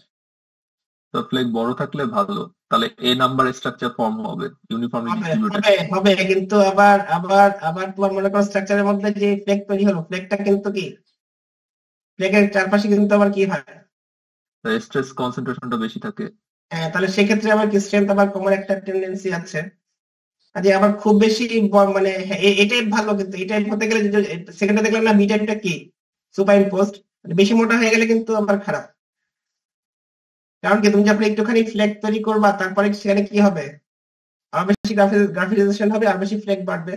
তো ফ্লেক বড় থাকলে ভালো, তাহলে এ নাম্বার স্ট্রাকচার ফর্ম হবে, ইউনিফর্মলি হবে ডিস্ট্রিবিউটেড। হবে হবে, কিন্তু আবার আবার আবার তোমার মনে করো স্ট্রাকচারের মধ্যে যে ফ্লেক তৈরি হলো, ফ্লেকটা কিন্তু কি, ফ্লেকের চারপাশে কিন্তু আবার কি হয়, স্ট্রেস কনসেন্ট্রেশনটা বেশি থাকে। তাহলে সেক্ষেত্রে আবার কি স্ট্রেংথ আবার কমার একটা টেন্ডেন্সি আছে। আর যে আবার খুব বেশি মানে হ্যাঁ, এটাই ভালো, কিন্তু এই টাইপ হতে গেলে সেকেন্ডে দেখলাম না, বি টাইপটা কি সুপার ইম্পোস্ট, বেশি মোটা হয়ে গেলে কিন্তু আবার খারাপ। কারণ কি, তুমি যখন একটুখানি ফ্লেক তৈরি করবা, তারপরে সেখানে কি হবে, আরো বেশি গ্রাফিজাইজেশন হবে, আর বেশি ফ্লেক বাড়বে।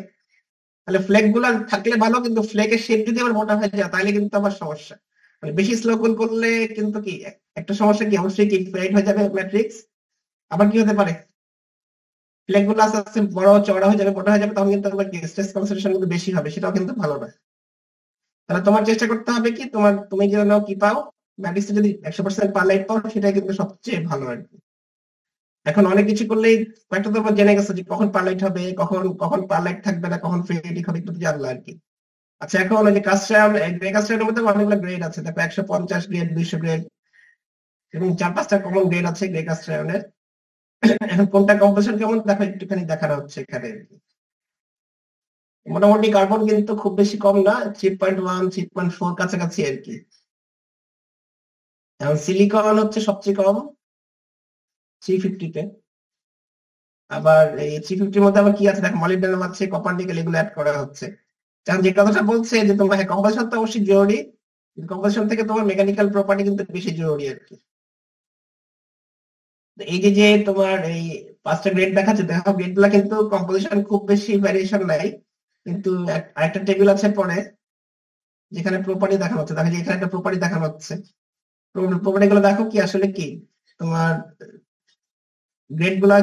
তাহলে ফ্লেক গুলা থাকলে ভালো, কিন্তু ফ্লেকের শেপ যদি আবার মোটা হয়ে যায় তাহলে কিন্তু আবার সমস্যা। মানে বেশি স্লো করলে কিন্তু কি একটা সমস্যা, কি অবশ্যই কি ফেড হয়ে যাবে ম্যাট্রিক্স। আবার কি হতে পারে, ফ্লেক গুলো আস্তে আস্তে বড় চওড়া হয়ে যাবে, মোটা হয়ে যাবে, তখন কিন্তু আবার কি স্ট্রেস কনসেন্ট্রেশন কিন্তু বেশি হবে, সেটাও কিন্তু ভালো না। তাহলে তোমার চেষ্টা করতে হবে কি, তুমি যেন কি পাও, ম্যাট্রিক্সে যদি 100% পারলাইট পাও, সেটাই কিন্তু সবচেয়ে ভালো আর কি। এখন অনেক কিছু করলেই কয়েকটা তো জেনে গেছো যে কখন পারলাইট হবে, কখন কখন পারলাইট থাকবে না, কখন ফ্রেডিক হবে, একটু জানলা আর কি। আচ্ছা, এখন ওই যে কাস্টার গ্রে কাস্টারের মধ্যে অনেকগুলো গ্রেড আছে, দেখো 150 গ্রেড, 200 গ্রেড, এবং 4-5টা কমন গ্রেড আছে গ্রে কাস্টারের। এখন কোনটা কম্পোজিশন কেমন দেখো একটুখানি দেখানো হচ্ছে এখানে। মোটামুটি কার্বন কিন্তু খুব বেশি কম না, 3.1 3.4 কাছাকাছি আর কি। এখন সিলিকন হচ্ছে সবচেয়ে কম 350-তে। আবার এই 350-র মধ্যে আবার কি আছে দেখো, মলিবডেনাম আছে, কপার নিকেল, এগুলো অ্যাড করা হচ্ছে। কারণ যে কথাটা বলছে যে তোমার হ্যাঁ কম্পোজিশন তো অবশ্যই জরুরি, কম্পোজিশন থেকে তোমার মেকানিক্যাল প্রপার্টি কিন্তু বেশি জরুরি আর কি। তো এই যে যে তোমার এই 5টা গ্রেড দেখাচ্ছে, দেখো গ্রেড গুলা কিন্তু কম্পোজিশন খুব বেশি ভ্যারিয়েশন নাই, কিন্তু আরেকটা টেবিল আছে পরে যেখানে প্রপার্টি দেখানো হচ্ছে, দেখো যে এখানে একটা প্রপার্টি দেখানো হচ্ছে। প্রপার্টি গুলো দেখো কি আসলে কি তোমার গ্রেড গুলা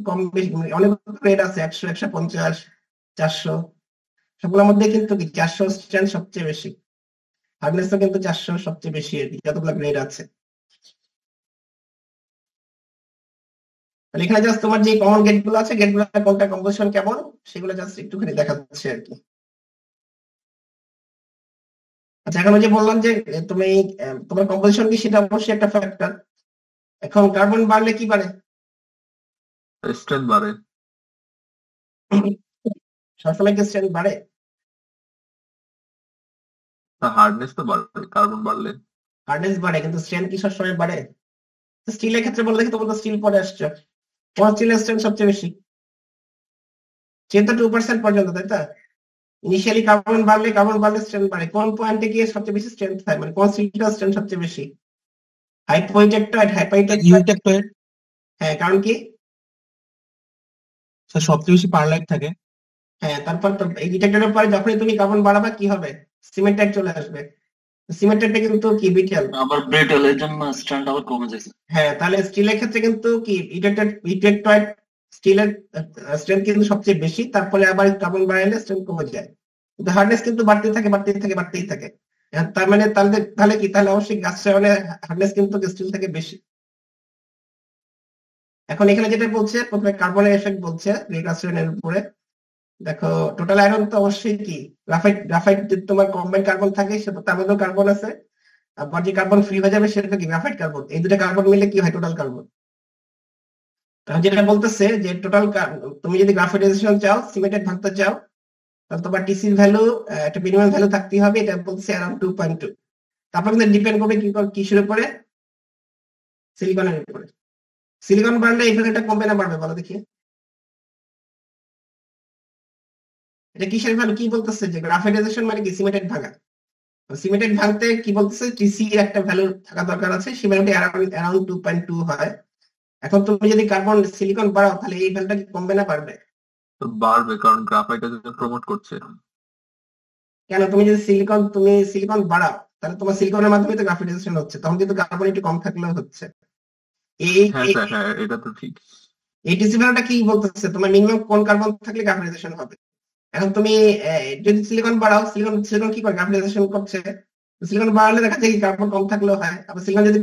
কম বেশি, অনেক গ্রেড আছে, 100 150 400, সবগুলোর মধ্যে কিন্তু কি 400 স্ট্রেন্থ সবচেয়ে বেশি, হার্ডনেসও কিন্তু 400 সবচেয়ে বেশি আর কি, যতগুলো গ্রেড আছে। তাহলে এখানে জাস্ট তোমার যে কমন গেট গুলো আছে, গেট গুলো কোনটা কম্পোজিশন কেমন, সেগুলো জাস্ট একটুখানি দেখাচ্ছে আর কি। আচ্ছা, এখন ওই যে বললাম যে তুমি তোমার কম্পোজিশন কি, সেটা অবশ্যই একটা ফ্যাক্টর। এখন কার্বন বাড়লে কি বাড়ে, স্ট্রেংথ বাড়ে। সবসময় কি স্ট্রেন্থ বাড়ে, হার্ডনেস তো বাড়ে কার্বন বাড়লে। হার্ডনেস বাড়ে, কিন্তু স্ট্রেন্থ কি সবসময় বাড়ে? স্টিলের ক্ষেত্রে বলে দেখি, তোমার তো স্টিল পরে আসছে, তোমার স্টিলের স্ট্রেন্থ সবচেয়ে বেশি, স্ট্রেন্থ তো 2% পর্যন্ত, তাই তো? ইনিশিয়ালি কার্বন বাড়লে স্ট্রেন্থ বাড়ে, কোন পয়েন্টে গিয়ে সবচেয়ে বেশি স্ট্রেন্থ হয়, মানে কোন স্টিলটার স্ট্রেন্থ সবচেয়ে বেশি? হাইপোইটেক্টয়েড। ইউটেক্টয়েড হ্যাঁ, কারণ কি? স্যার সবচেয়ে বেশি পারলাইট থাকে। হ্যাঁ, তারপর তো এই ডিটেক্টরের পরে যখনই তুমি কার্বন বাড়াবা কি হবে, সিমেন্টাইট চলে আসবে। সিমেন্টাইটটা কিন্তু কি বিটেল, আবার ব্রিটল, এর জন্য স্ট্যান্ড আবার কমে যাচ্ছে। হ্যাঁ, তাহলে স্টিলের ক্ষেত্রে কিন্তু কি ইটেক্টয়েড স্টিলের স্ট্রেংথ কিন্তু সবচেয়ে বেশি, তারপরে আবার কার্বন বাড়াইলে স্ট্রেংথ কমে যায়, কিন্তু হার্ডনেস কিন্তু বাড়তেই থাকে। তার মানে তাহলে কি, তাহলে অবশ্যই গাছটা হার্ডনেস কিন্তু স্টিল থেকে বেশি। এখন এখানে যেটা বলছে, প্রথমে কার্বনের এফেক্ট বলছে গ্রেড উপরে। দেখো টোটাল আয়রন তো অবশ্যই কি গ্রাফাইট তোমার কম্বাইন্ড কার্বন থাকে, তার মধ্যেও কার্বন আছে, আবার যে কার্বন ফ্রি হয়ে যাবে সেটা কি গ্রাফাইট কার্বন, এই দুটো কার্বন মিলে কি হয় টোটাল কার্বন। তাহলে যেটা বলতেছে যে টোটাল, তুমি যদি গ্রাফাইটাইজেশন চাও, সিমেন্টেড ভাঙতে চাও, তাহলে তোমার টিসির ভ্যালু একটা মিনিমাম ভ্যালু থাকতেই হবে, এটা বলছে অ্যারাউন্ড 2.2। তারপর কিন্তু ডিপেন্ড করবে কিসের উপরে, সিলিকনের উপরে। সিলিকন বাড়লে এই ভ্যালুটা কমবে না বাড়বে বলো দেখি, এটা কিসের ভ্যালু, কি বলতেছে যে গ্রাফাইটাইজেশন মানে কি সিমেন্টেড ভাঙা, সিমেন্টেড ভাঙতে কি বলতেছে, টিসি এর একটা ভ্যালু থাকা দরকার আছে, সেই ভ্যালুটা অ্যারাউন্ড 2.2 হয়। এখন তুমি যদি কার্বন সিলিকন বাড়াও, তাহলে এই ভ্যালুটা কি কমবে না বাড়বে? তো বাড়বে, কারণ গ্রাফাইট প্রমোট করছে। কেন, তুমি সিলিকন বাড়াও, তাহলে তোমার সিলিকনের মাধ্যমে তো গ্রাফাইটাইজেশন হচ্ছে, তখন কিন্তু কার্বন একটু কম থাকলেও হচ্ছে। এই হ্যাঁ স্যার, হ্যাঁ এটা তো ঠিক। এই টিসি ভ্যালুটা কি বলতেছে, তোমার মিনিমাম কোন কার্বন থাকলে গ্রাফাইটাইজেশন হবে। এখন তুমি যদি সিলিকন বাড়াও, সিলিকন কি করে গ্রাফাইটাইজেশন করছে, সিলিকন বাড়ালে দেখা যায় কি কার্বন কম থাকলেও হয়, আবার সিলিকন যদি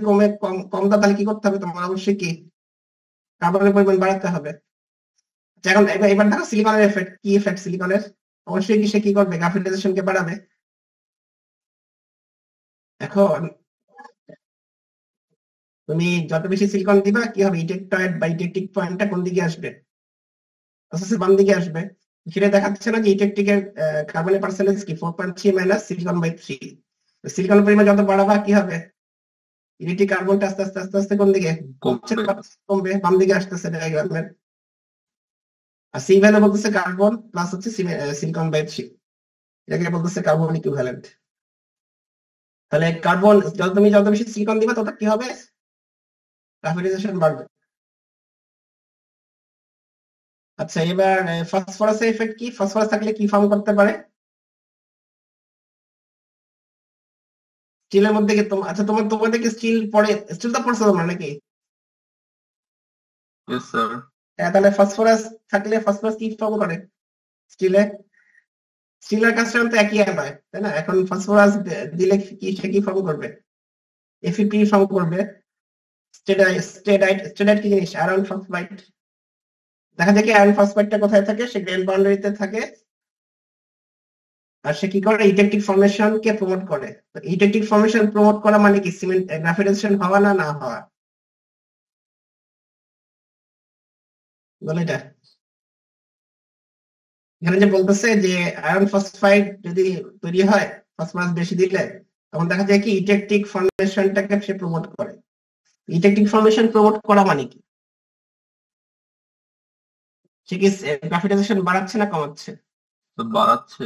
কম দাও, তাহলে কি করতে হবে তোমার, অবশ্যই কি কার্বনের পরিমাণ বাড়াতে হবে। আচ্ছা, এখন এবার দেখো সিলিকনের এফেক্ট, কি এফেক্ট সিলিকনের, অবশ্যই কি সে কি করবে, গ্রাফাইটাইজেশনকে বাড়াবে। এখন তুমি যত বেশি সিলিকন দিবা কি হবে, ইটেকটয়েড বা ইটেকটিক পয়েন্টটা কোন দিকে আসবে, আস্তে আস্তে বাম দিকে আসবে। এখানে দেখাচ্ছে না যে ইটেকটিকের কার্বনের পার্সেন্টেজ কি 4.3 মাইনাস সিলিকন বাই 3। সিলিকনের পরিমাণ যত বাড়াবা কি হবে, ইলেকট্রিক কার্বনটা আস্তে আস্তে আস্তে আস্তে কোন দিকে কমছে, কমবে। কমবে, বাম দিকে আসতেছে ডায়াগ্রামের। আর সি ভ্যালু বলতেছে কার্বন প্লাস হচ্ছে সিলিকন বাই 3, এটাকে বলতেছে কার্বন ইকুইভ্যালেন্ট। তাহলে কার্বন তুমি যত বেশি সিলিকন দিবা তত কি হবে, গ্রাফিটাইজেশন বাড়বে। আচ্ছা এবার ফসফরাসের এফেক্ট কি, ফসফরাস থাকলে কি ফর্ম করতে পারে স্টিলের মধ্যে কি আচ্ছা তোমাদের কি স্টিল পড়ে, স্টিল তো পড়ছো তোমরা নাকি? Yes sir. হ্যাঁ, তাহলে ফসফরাস থাকলে ফসফরাস কি ফর্ম করে স্টিলে, স্টিলের কাজটা তো একই নয় তাই না? এখন ফসফরাস দিলে কি সে কি ফর্ম করবে, এফিপি ফর্ম করবে। স্টেডাইট কি জিনিস, আয়রন ফসফাইড। দেখা যায় কি আয়রন ফসফাইডটা কোথায় থাকে, সে গ্রেন বাউন্ডারিতে থাকে, আর সে কি করে ইটেকটিক ফর্মেশন কে প্রমোট করে। তো ইটেকটিক ফর্মেশন প্রমোট করা মানে কি সিমেন্ট গ্রাফিটাইজেশন হওয়া না না হওয়া, বলে এটা। এখানে যে বলতেছে যে আয়রন ফসফাইড যদি তৈরি হয় ফসফরাস বেশি দিলে, তখন দেখা যায় কি ইটেকটিক ফর্মেশনটাকে সে প্রমোট করে। ইটেকটিক ফর্মেশন প্রমোট করা মানে কি, সে কি গ্রাফিটাইজেশন বাড়াচ্ছে না কমাচ্ছে? তো বাড়াচ্ছে।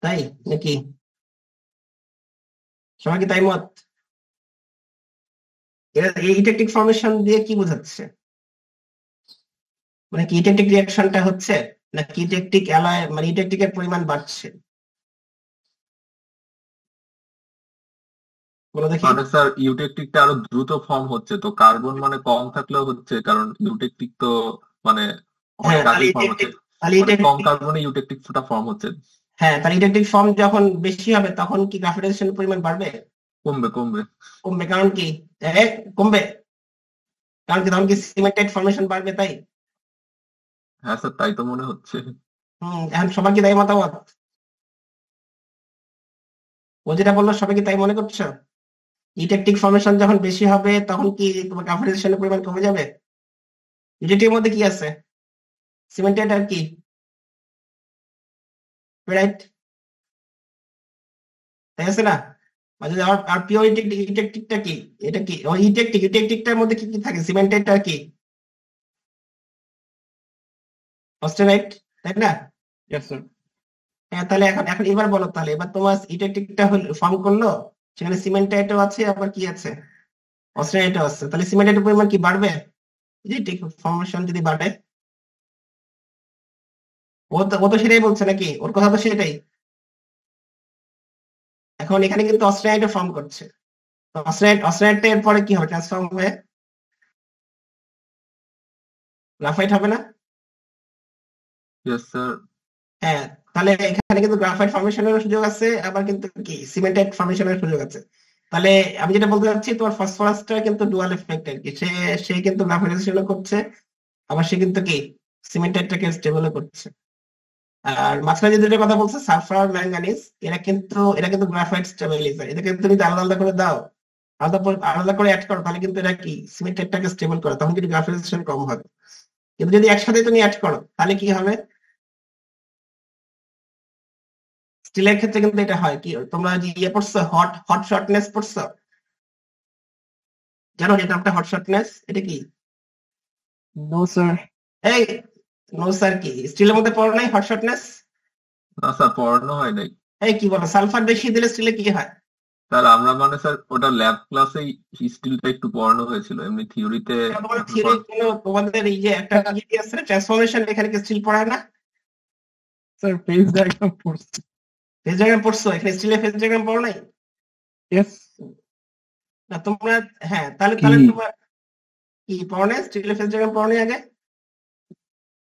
তাই নাকি, সবাই কি তাই মত? এই ইটেকটিক ফর্মেশন দিয়ে কি বোঝাচ্ছে, মানে কি ইটেকটিক রিঅ্যাকশনটা হচ্ছে নাকি ইটেকটিক অ্যালয় মানে ইটেকটিকের পরিমাণ বাড়ছে, বলো দেখি। মানে স্যার ইউটেকটিকটা আরো দ্রুত ফর্ম হচ্ছে, তো কার্বন মানে কম থাকলেও হচ্ছে, কারণ ইউটেকটিক তো মানে হ্যাঁ অনেক তাহলে আগেই ফর্ম হচ্ছে, ইটেকটিক, তাহলে মানে কম ইটেকটিক, কার্বনে ইউটেকটিকটা ফর্ম হচ্ছে। হ্যাঁ তাহলে ইটেকটিক ফর্ম যখন বেশি হবে তখন কি গ্রাফিটাইজেশনের পরিমাণ বাড়বে? কমবে কমবে। কমবে, কারণ কি কমবে, কারণ কি তখন কি সিমেন্টেড ফর্মেশন বাড়বে তাই। হ্যাঁ স্যার, তাই তো মনে হচ্ছে। এখন সবার কি তাই মতামত, ও যেটা বললো সবাই কি তাই মনে করছো? ইটেকটিক ফর্মেশন যখন বেশি হবে তখন কি তোমার গ্রাফিটাইজেশনের পরিমাণ কমে যাবে? ইটেকটিকের মধ্যে কি আছে, সিমেন্টেড আর কি রাইট, তাই আছে না? আর পিওর ইটেকটিকটা কি, এটা কি ওই ইটেকটিকটার মধ্যে কি কি থাকে, সিমেন্টেড আর কি অস্টেনাইট, তাই না? Yes sir. হ্যাঁ তাহলে এখন এখন এবার বলো, তাহলে এবার তোমার ইটেকটিকটা ফর্ম করলো, সেখানে সিমেন্টাইটও আছে আবার কি আছে, অস্টেনাইটও আছে, তাহলে সিমেন্টাইটের পরিমাণ কি বাড়বে ইটেকটিক ফর্মেশন যদি বাড়ে? ও তো সেটাই বলছে নাকি, ওর কথা তো সেটাই। এখন এখানে কিন্তু অস্টেনাইটও ফর্ম করছে, অস্টেনাইটটা এর পরে কি হবে, ট্রান্সফর্ম হয়ে গ্রাফাইট হবে না? Yes sir. হ্যাঁ, তাহলে এখানে কিন্তু গ্রাফাইট ফর্মেশনের সুযোগ আছে, আবার কিন্তু কি সিমেন্টেড ফর্মেশনের সুযোগ আছে। তাহলে আমি যেটা বলতে চাচ্ছি, তোমার ফসফরাসটা কিন্তু ডুয়াল এফেক্ট আর কি, সে সে কিন্তু গ্রাফাইটেশনও করছে, আবার সে কিন্তু কি সিমেন্টেডটাকে স্টেবলও করছে। আর মাঝখানে যে দুটো কথা বলছে সালফার ম্যাঙ্গানিজ, এরা কিন্তু গ্রাফাইট স্টেবিলাইজার, এদেরকে তুমি আলাদা আলাদা করে দাও, আলাদা করে অ্যাড করো, তাহলে কিন্তু এরা কি সিমেন্টেডটাকে স্টেবল করে, তখন কিন্তু গ্রাফাইটেশন কম হবে। কিন্তু যদি একসাথে তুমি অ্যাড করো তাহলে কি হবে, স্টিলের ক্ষেত্রে কিন্তু এটা হয় কি, তোমরা যে ইয়ে পড়ছো হট হট শর্টনেস পড়ছো, জানো এটা নামটা হট শর্টনেস, এটা কি? No sir. এই নো স্যার, কি স্টিলের মধ্যে পড়ো নাই হট শর্টনেস? না স্যার, পড়ানো হয় নাই। এই কি বলো, সালফার বেশি দিলে স্টিলে কি হয়? স্যার আমরা মানে স্যার ওটা ল্যাব ক্লাসেই স্টিলটা একটু পড়ানো হয়েছিল, এমনি থিওরিতে তোমাদের থিওরি তোমাদের এই যে একটা ইয়ে আছে ট্রান্সফরমেশন, এখানে কি স্টিল পড়ায় না? স্যার ফেজ ডায়াগ্রাম পড়ছি। ফেজ ডায়াগ্রাম পড়ছো, এখানে স্টিলের ফেজ ডায়াগ্রাম পড়ো নাই ইয়েস। না তোমরা? হ্যাঁ তাহলে তোমরা কি পড়ো নাই, স্টিলের ফেজ ডায়াগ্রাম পড়ো নাই আগে?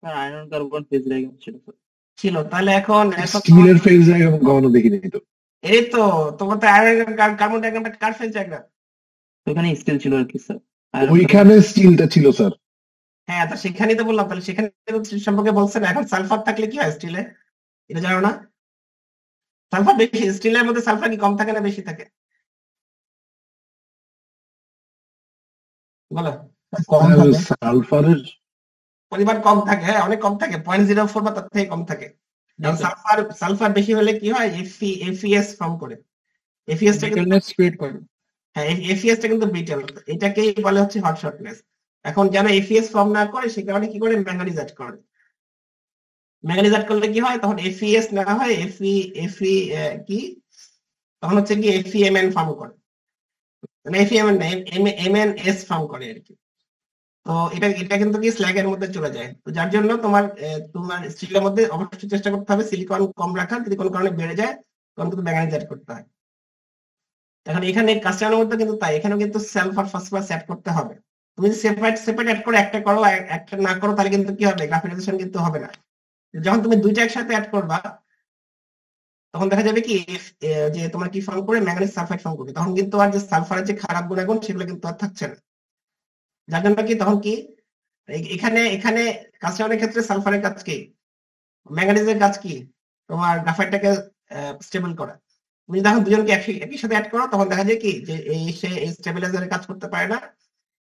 Sir iron carbon phase diagram ছিল স্যার। ছিল, তাহলে এখন স্টিলের ফেজ ডায়াগ্রাম কখনো দেখিনি তো। এই তো তোমার তো আয়রন কার্বন ডায়াগ্রামটা কার ফেজ ডায়াগ্রাম? ওখানে স্টিল ছিল আর কি স্যার। ওইখানে স্টিলটা ছিল স্যার। হ্যাঁ তো সেখানেই তো বললাম, তাহলে সেখানে স্টিল সম্পর্কে বলছে না। এখন সালফার থাকলে কি হয় স্টিলে, এটা জানো না? সালফার বেশি, স্টিলের মধ্যে সালফার কি কম থাকে না বেশি থাকে? বলো কম থাকে, সালফারের পরিমাণ কম থাকে, হ্যাঁ অনেক কম থাকে, 0.04 বা তার থেকে কম থাকে। কারণ সালফার বেশি হলে কি হয়, এফিএস ফর্ম করে। এফিএস টা কিন্তু, বিটেলনেস ক্রিয়েট করে। হ্যাঁ এফিএস টা কিন্তু ব্রিটেল, এটাকেই বলে হচ্ছে হট শর্টনেস। এখন যেন এফিএস ফর্ম না করে সে কারণে কি করে, ম্যাঙ্গানিজ অ্যাড করে। ম্যাঙ্গানিজ অ্যাড করলে কি হয়, তখন এফিএস না হয় এফি কি, তখন হচ্ছে কি এফিএমএন ফর্ম করে, মানে এফিএমএন না, এমএনএস ফর্ম করে আর কি। তো এটা কিন্তু কি স্ল্যাগ এর মধ্যে চলে যায়। তো যার জন্য তোমার স্টিলের মধ্যে অবশ্যই চেষ্টা করতে হবে সিলিকন কম রাখার, যদি কোনো কারণে বেড়ে যায় তখন কিন্তু ম্যাঙ্গানিজ অ্যাড করতে হয়। এখন এখানে কাস্টমারের মধ্যে কিন্তু তাই, এখানেও কিন্তু সালফার ফসফরাস অ্যাড করতে হবে। তুমি যদি সেপারেট অ্যাড করে একটা করো একটা না করো, তাহলে কিন্তু কি হবে, গ্রাফিটাইজেশন কিন্তু হবে না। যখন তুমি দুইটা একসাথে অ্যাড করবা তখন দেখা যাবে কি যে তোমার কি ফর্ম করে, ম্যাঙ্গানিজ সালফাইড ফর্ম করবে, তখন কিন্তু আর যে সালফারের যে খারাপ গুণাগুণ সেগুলো কিন্তু আর থাকছে না। যার জন্য কি তখন কি এখানে কাস্টমারের ক্ষেত্রে সালফারের কাজ কি, ম্যাঙ্গানিজের কাজ কি, তোমার গ্রাফাইটটাকে স্টেবল করা। তুমি যখন দুজনকে একই সাথে অ্যাড করো তখন দেখা যায় কি যে সে স্টেবিলাইজারের কাজ করতে পারে না,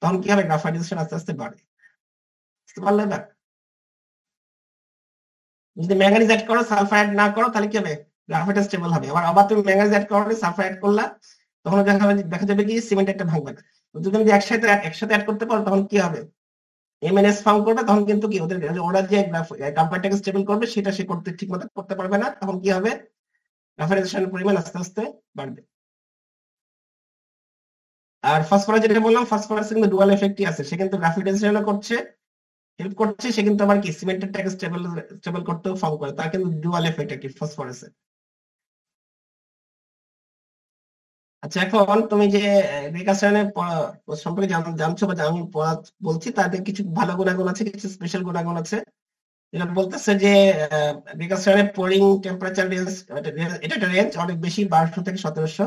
তখন কি হবে, গ্রাফাইটেশন আস্তে আস্তে বাড়ে। বুঝতে পারলে না? যদি ম্যাঙ্গানিজ অ্যাড করো সালফার অ্যাড না করো তাহলে কি হবে, গ্রাফাইট স্টেবল হবে। আবার তুমি ম্যাঙ্গানিজ অ্যাড করো সালফার অ্যাড করলা, তখন দেখা যাবে কি সিমেন্ট একটা ভাঙবে না। যদি তুমি একসাথে অ্যাড করতে পারো তখন কি হবে, এমএনএস ফার্ম করবে, তখন কিন্তু কি ওরা যে গ্রাফাইটটাকে স্টেবল করবে সেটা সে ঠিক মতো করতে পারবে না, তখন কি হবে, গ্রাফাইটেশনের পরিমাণ আস্তে আস্তে বাড়বে। আর ফসফরাস যেটা বললাম, ফসফরাস কিন্তু ডুয়াল এফেক্টই আছে, সে কিন্তু গ্রাফাইটেশনও করছে, হেল্প করছে, সে কিন্তু আবার কি সিমেন্টেরটাকে স্টেবল করতেও ফর্ম করে, তার কিন্তু ডুয়াল এফেক্ট কি ফসফরাসে। আচ্ছা এখন তুমি যে রিকাশনের সম্পর্কে জানছো বা আমি বলছি, তাদের কিছু ভালো গুণাগুণ আছে, কিছু স্পেশাল গুণাগুণ আছে। যেটা বলতেছে যে রিকাশনের পোরিং টেম্পারেচার রেঞ্জ, এটা একটা রেঞ্জ অনেক বেশি, 1200 থেকে 1700।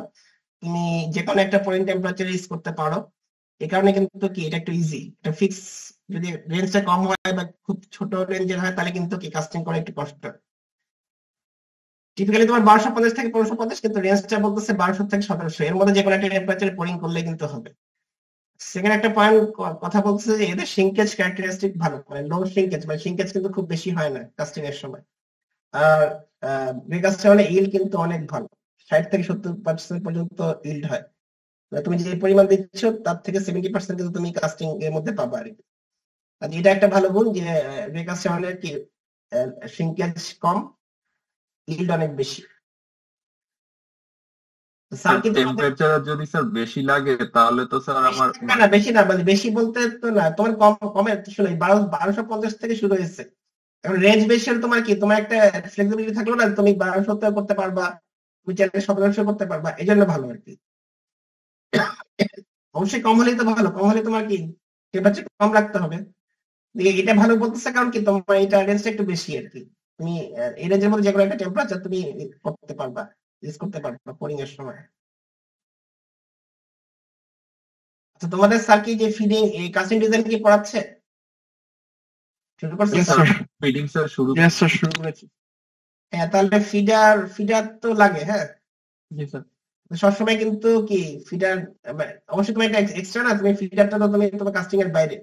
তুমি যে কোনো একটা পোরিং টেম্পারেচার ইউজ করতে পারো, এই কারণে কিন্তু কি এটা একটু ইজি, এটা ফিক্স। যদি রেঞ্জটা কম হয় বা খুব ছোট রেঞ্জের হয় তাহলে কিন্তু কি কাস্টিং করা একটু কষ্ট। টিপিক্যালি তোমার 1250 থেকে 1550, কিন্তু রেঞ্জটা বলতেছে 1200 থেকে 1700, এর মধ্যে যে কোনো একটা টেম্পারেচারে পোরিং করলে কিন্তু হবে। সেকেন্ড একটা পয়েন্ট কথা বলতেছে যে এদের শিঙ্কেজ ক্যারেক্টারিস্টিক ভালো, মানে লো শিঙ্কেজ, মানে শিঙ্কেজ কিন্তু খুব বেশি হয় না কাস্টিং এর সময়। আর রিকাস্টনে ইল্ড কিন্তু অনেক ভালো, 60 থেকে 70% পর্যন্ত ইল্ড হয়। তুমি যে পরিমাণ দিচ্ছ তার থেকে 70% কিন্তু তুমি কাস্টিং এর মধ্যে পাবা আর কি। আর এটা একটা ভালো গুণ যে রিকাস্টনের কি শিঙ্কেজ কম, ইল্ড অনেক বেশি। স্যার কিন্তু টেম্পারেচার যদি স্যার বেশি লাগে তাহলে তো স্যার আমার না বেশি না, মানে বেশি বলতে তো না, তোমার কমে শুনো 1250 থেকে শুরু হয়েছে। এখন রেঞ্জ বেশি হলে তোমার কি, তোমার একটা ফ্লেক্সিবিলিটি থাকলো না, তুমি 1200 করতে পারবা, তুমি চাইলে 1700 করতে পারবা, এই জন্য ভালো আর কি। অবশ্যই কম হলেই তো ভালো, কম হলে তোমার কি টেম্পারেচার কম রাখতে হবে। এটা ভালো বলতেছে কারণ কি, তোমার এটা রেঞ্জটা একটু বেশি আর কি। তুমি এই রেঞ্জের মধ্যে যে কোনো একটা টেম্পারেচার তুমি করতে পারবা, ইউজ করতে পারবা পোরিং এর সময়। আচ্ছা তোমাদের স্যার কি যে ফিডিং এই কাস্টিং ডিজাইন কি পড়াচ্ছে, শুরু করছে Yes, sir? sir. Feeding sir শুরু Yes, sir, শুরু করেছি। হ্যাঁ তাহলে ফিডার তো লাগে, হ্যাঁ জি স্যার। সবসময় কিন্তু কি ফিডার, অবশ্যই তুমি একটা এক্সট্রা না, তুমি ফিডারটা তো তুমি তোমার কাস্টিং এর বাইরে,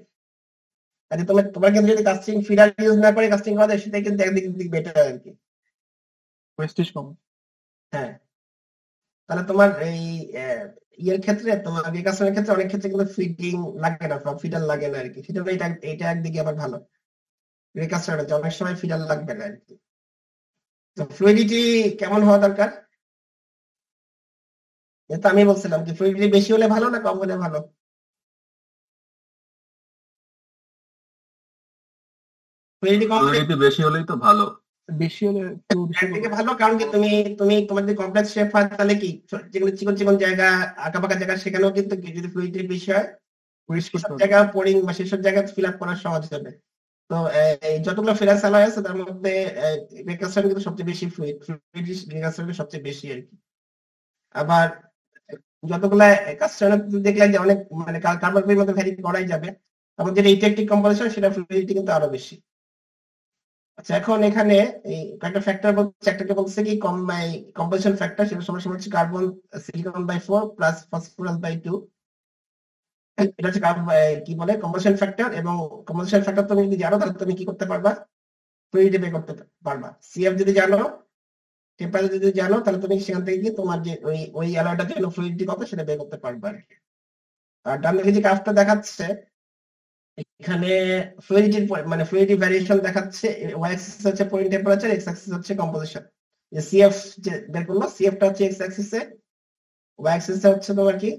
আচ্ছা তোমার কিন্তু যদি কাস্টিং ফিডার ইউজ না করে কাস্টিং করা যায় সেটা কিন্তু একদিক বেটার আর কি। প্রেস্টিজ কম। হ্যাঁ তাহলে তোমার এই ইয়ের ক্ষেত্রে, তোমার রিকাস্টনের ক্ষেত্রে অনেক ক্ষেত্রে কিন্তু ফিডিং লাগে না, ফিডার লাগে না আর কি। সেটা এটা একদিকে আবার ভালো, রিকাস্টনের অনেক সময় ফিডার লাগবে না আর কি। তো ফ্লুইডিটি কেমন হওয়া দরকার, এটা আমি বলছিলাম কি ফ্লুইডিটি বেশি হলে ভালো না কম হলে ভালো? ফ্লুইডিটি কম হলে ফ্লুইডিটি বেশি হলেই তো ভালো। বেশি হলে একটু বেশি একদিকে ভালো, কারণ কি তোমার যদি কমপ্লেক্স শেপ হয় তাহলে কি যেগুলো চিকন চিকন জায়গা, আঁকাবাঁকা জায়গা, সেখানেও কিন্তু যদি ফ্লুইডিটি বেশি হয় পরিষ্কার করতে সব হবে। জায়গা পোরিং বা সেসব জায়গা ফিল আপ করা সহজ হবে। তো এই যতগুলো ফিলার অ্যালয় আছে তার মধ্যে রিকাস্টন কিন্তু সবচেয়ে বেশি ফ্লুইড রিকাস্টন সবচেয়ে বেশি আর কি। আবার যতগুলা কাস্টন দেখলে যে অনেক মানে কার্বনের মধ্যে ভ্যারি করাই যাবে, তারপর যেটা ইফেক্টিভ কম্পোজিশন সেটা ফ্লুইডিটি কিন্তু আরো বেশি। আচ্ছা এখন এখানে এই কয়েকটা ফ্যাক্টর বলছে, একটাকে বলছে কি কম্পোজিশন ফ্যাক্টর, সেটা সমান হচ্ছে carbon silicon by 4 plus phosphorus by 2। এটা হচ্ছে কি বলে কম্বাসশন ফ্যাক্টর, এবং কম্বাসশন ফ্যাক্টর তুমি যদি জানো তাহলে তুমি কি করতে পারবা, ফ্লুইডিটি বের করতে পারবা। সিএফ যদি জানো, টেম্পারেচার যদি জানো, তাহলে তুমি সেখান থেকে গিয়ে তোমার যে ওই অ্যালয়টার জন্য ফ্লুইডিটি কত সেটা বের করতে পারবা আর কি। আর ডান দিকে যে গ্রাফটা দেখাচ্ছে এখানে ফ্লুইডিটির মানে ফ্লুইডিটি ভ্যারিয়েশন দেখাচ্ছে, ওয়াই অ্যাক্সিস হচ্ছে পয়েন্ট টেম্পারেচার, এক্স অ্যাক্সিস হচ্ছে কম্পোজিশন। যে সিএফ যে বের করলো, সিএফটা হচ্ছে এক্স অ্যাক্সিসে, ওয়াই অ্যাক্সিসে হচ্ছে তোমার কি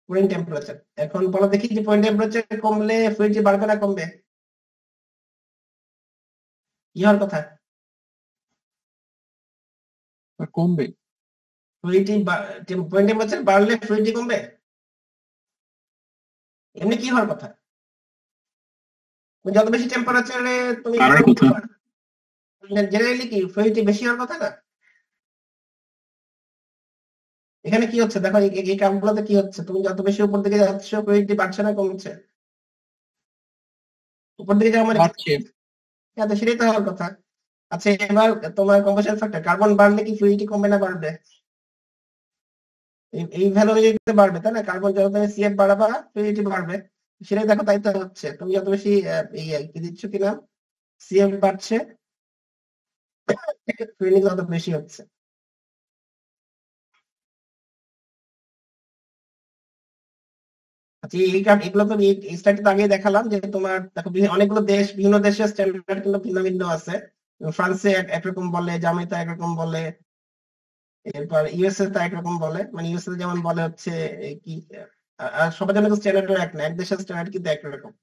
পয়েন্ট টেম্পারেচার। এখন বলো দেখি যে পয়েন্ট টেম্পারেচার কমলে ফ্লুইডিটি বাড়বে না কমবে? কি হওয়ার কথা? কমবে। ফ্লুইডিটি পয়েন্ট টেম্পারেচার বাড়লে ফ্লুইডিটি কমবে? এমনি কি হওয়ার কথা? যত বেশি টেম্পারেচারে তুমি বাড়ার কথা। জেনারেলি কি ফ্লুইডিটি বেশি হওয়ার কথা না? এখানে কি হচ্ছে দেখো, এই কার্ভগুলোতে কি হচ্ছে, তুমি যত বেশি উপর দিকে যাচ্ছ ফ্লুইডিটি বাড়ছে না কমছে? উপর দিকে যাওয়া মানে বাড়ছে। হ্যাঁ, তো সেটাই তো হওয়ার কথা। আচ্ছা, এবার তোমার কম্পোজিশন ফ্যাক্টর কার্বন বাড়লে কি ফ্লুইডিটি কমবে না বাড়বে? এই ভ্যালু অনুযায়ী বাড়বে, তাই না? কার্বন যত তুমি সিএফ বাড়াবা ফ্লুইডিটি বাড়বে, সেটাই দেখো, তাই তো হচ্ছে। তুমি যত বেশি কি দিচ্ছ কিনা সিএফ বাড়ছে, ফ্লুইডিটি তত বেশি হচ্ছে। আচ্ছা, এগুলো তো এই স্লাইডে তো আগে দেখালাম যে তোমার দেখো অনেকগুলো দেশ, বিভিন্ন দেশের স্ট্যান্ডার্ড কিন্তু ভিন্ন ভিন্ন আছে। ফ্রান্সে একরকম বলে, জার্মানিতে একরকম বলে, এরপর ইউএসএ তে একরকম বলে। মানে ইউএসএ যেমন বলে হচ্ছে কি, আর সবার জন্য স্ট্যান্ডার্ড এক না, এক দেশের স্ট্যান্ডার্ড কিন্তু একরকম।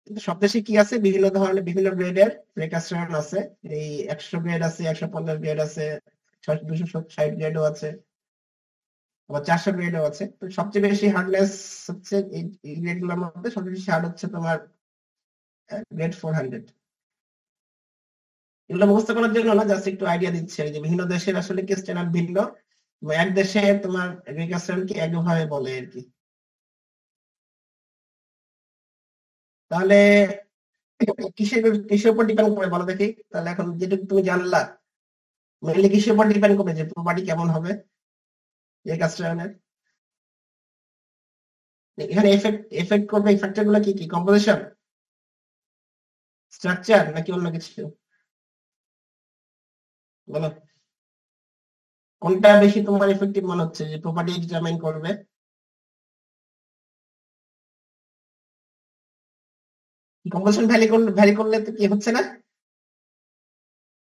কিন্তু সব দেশে কি আছে, বিভিন্ন ধরনের বিভিন্ন গ্রেডের প্রিকাস্টন আছে। এই 100 গ্রেড আছে, 150 গ্রেড আছে, 260 গ্রেডও আছে, আবার 400 গ্রেডও আছে। তো সবচেয়ে বেশি হার্ডনেস হচ্ছে এই গ্রেড গুলোর মধ্যে সবচেয়ে বেশি হার্ড হচ্ছে তোমার গ্রেড 400। এগুলো মুখস্থ করার জন্য না, জাস্ট একটু আইডিয়া দিচ্ছে যে বিভিন্ন দেশের আসলে কি স্ট্যান্ডার্ড ভিন্ন, এক দেশে তোমার প্রিকাস্টন কি একভাবে বলে আর কি। তাহলে কিসের উপর ডিপেন্ড করে বলো দেখি? তাহলে এখন যেটুকু তুমি জানলা মেনলি কিসের উপর ডিপেন্ড করবে যে প্রপার্টি কেমন হবে এই কাস্টমারের? এখানে এফেক্ট করবে এই ফ্যাক্টর গুলো কি কি? কম্পোজিশন, স্ট্রাকচার, নাকি অন্য কিছু? বলো কোনটা বেশি তোমার এফেক্টিভ মনে হচ্ছে যে প্রপার্টি ডিটারমাইন করবে? কম্পোজিশন ভ্যারি করলে তো কি হচ্ছে না?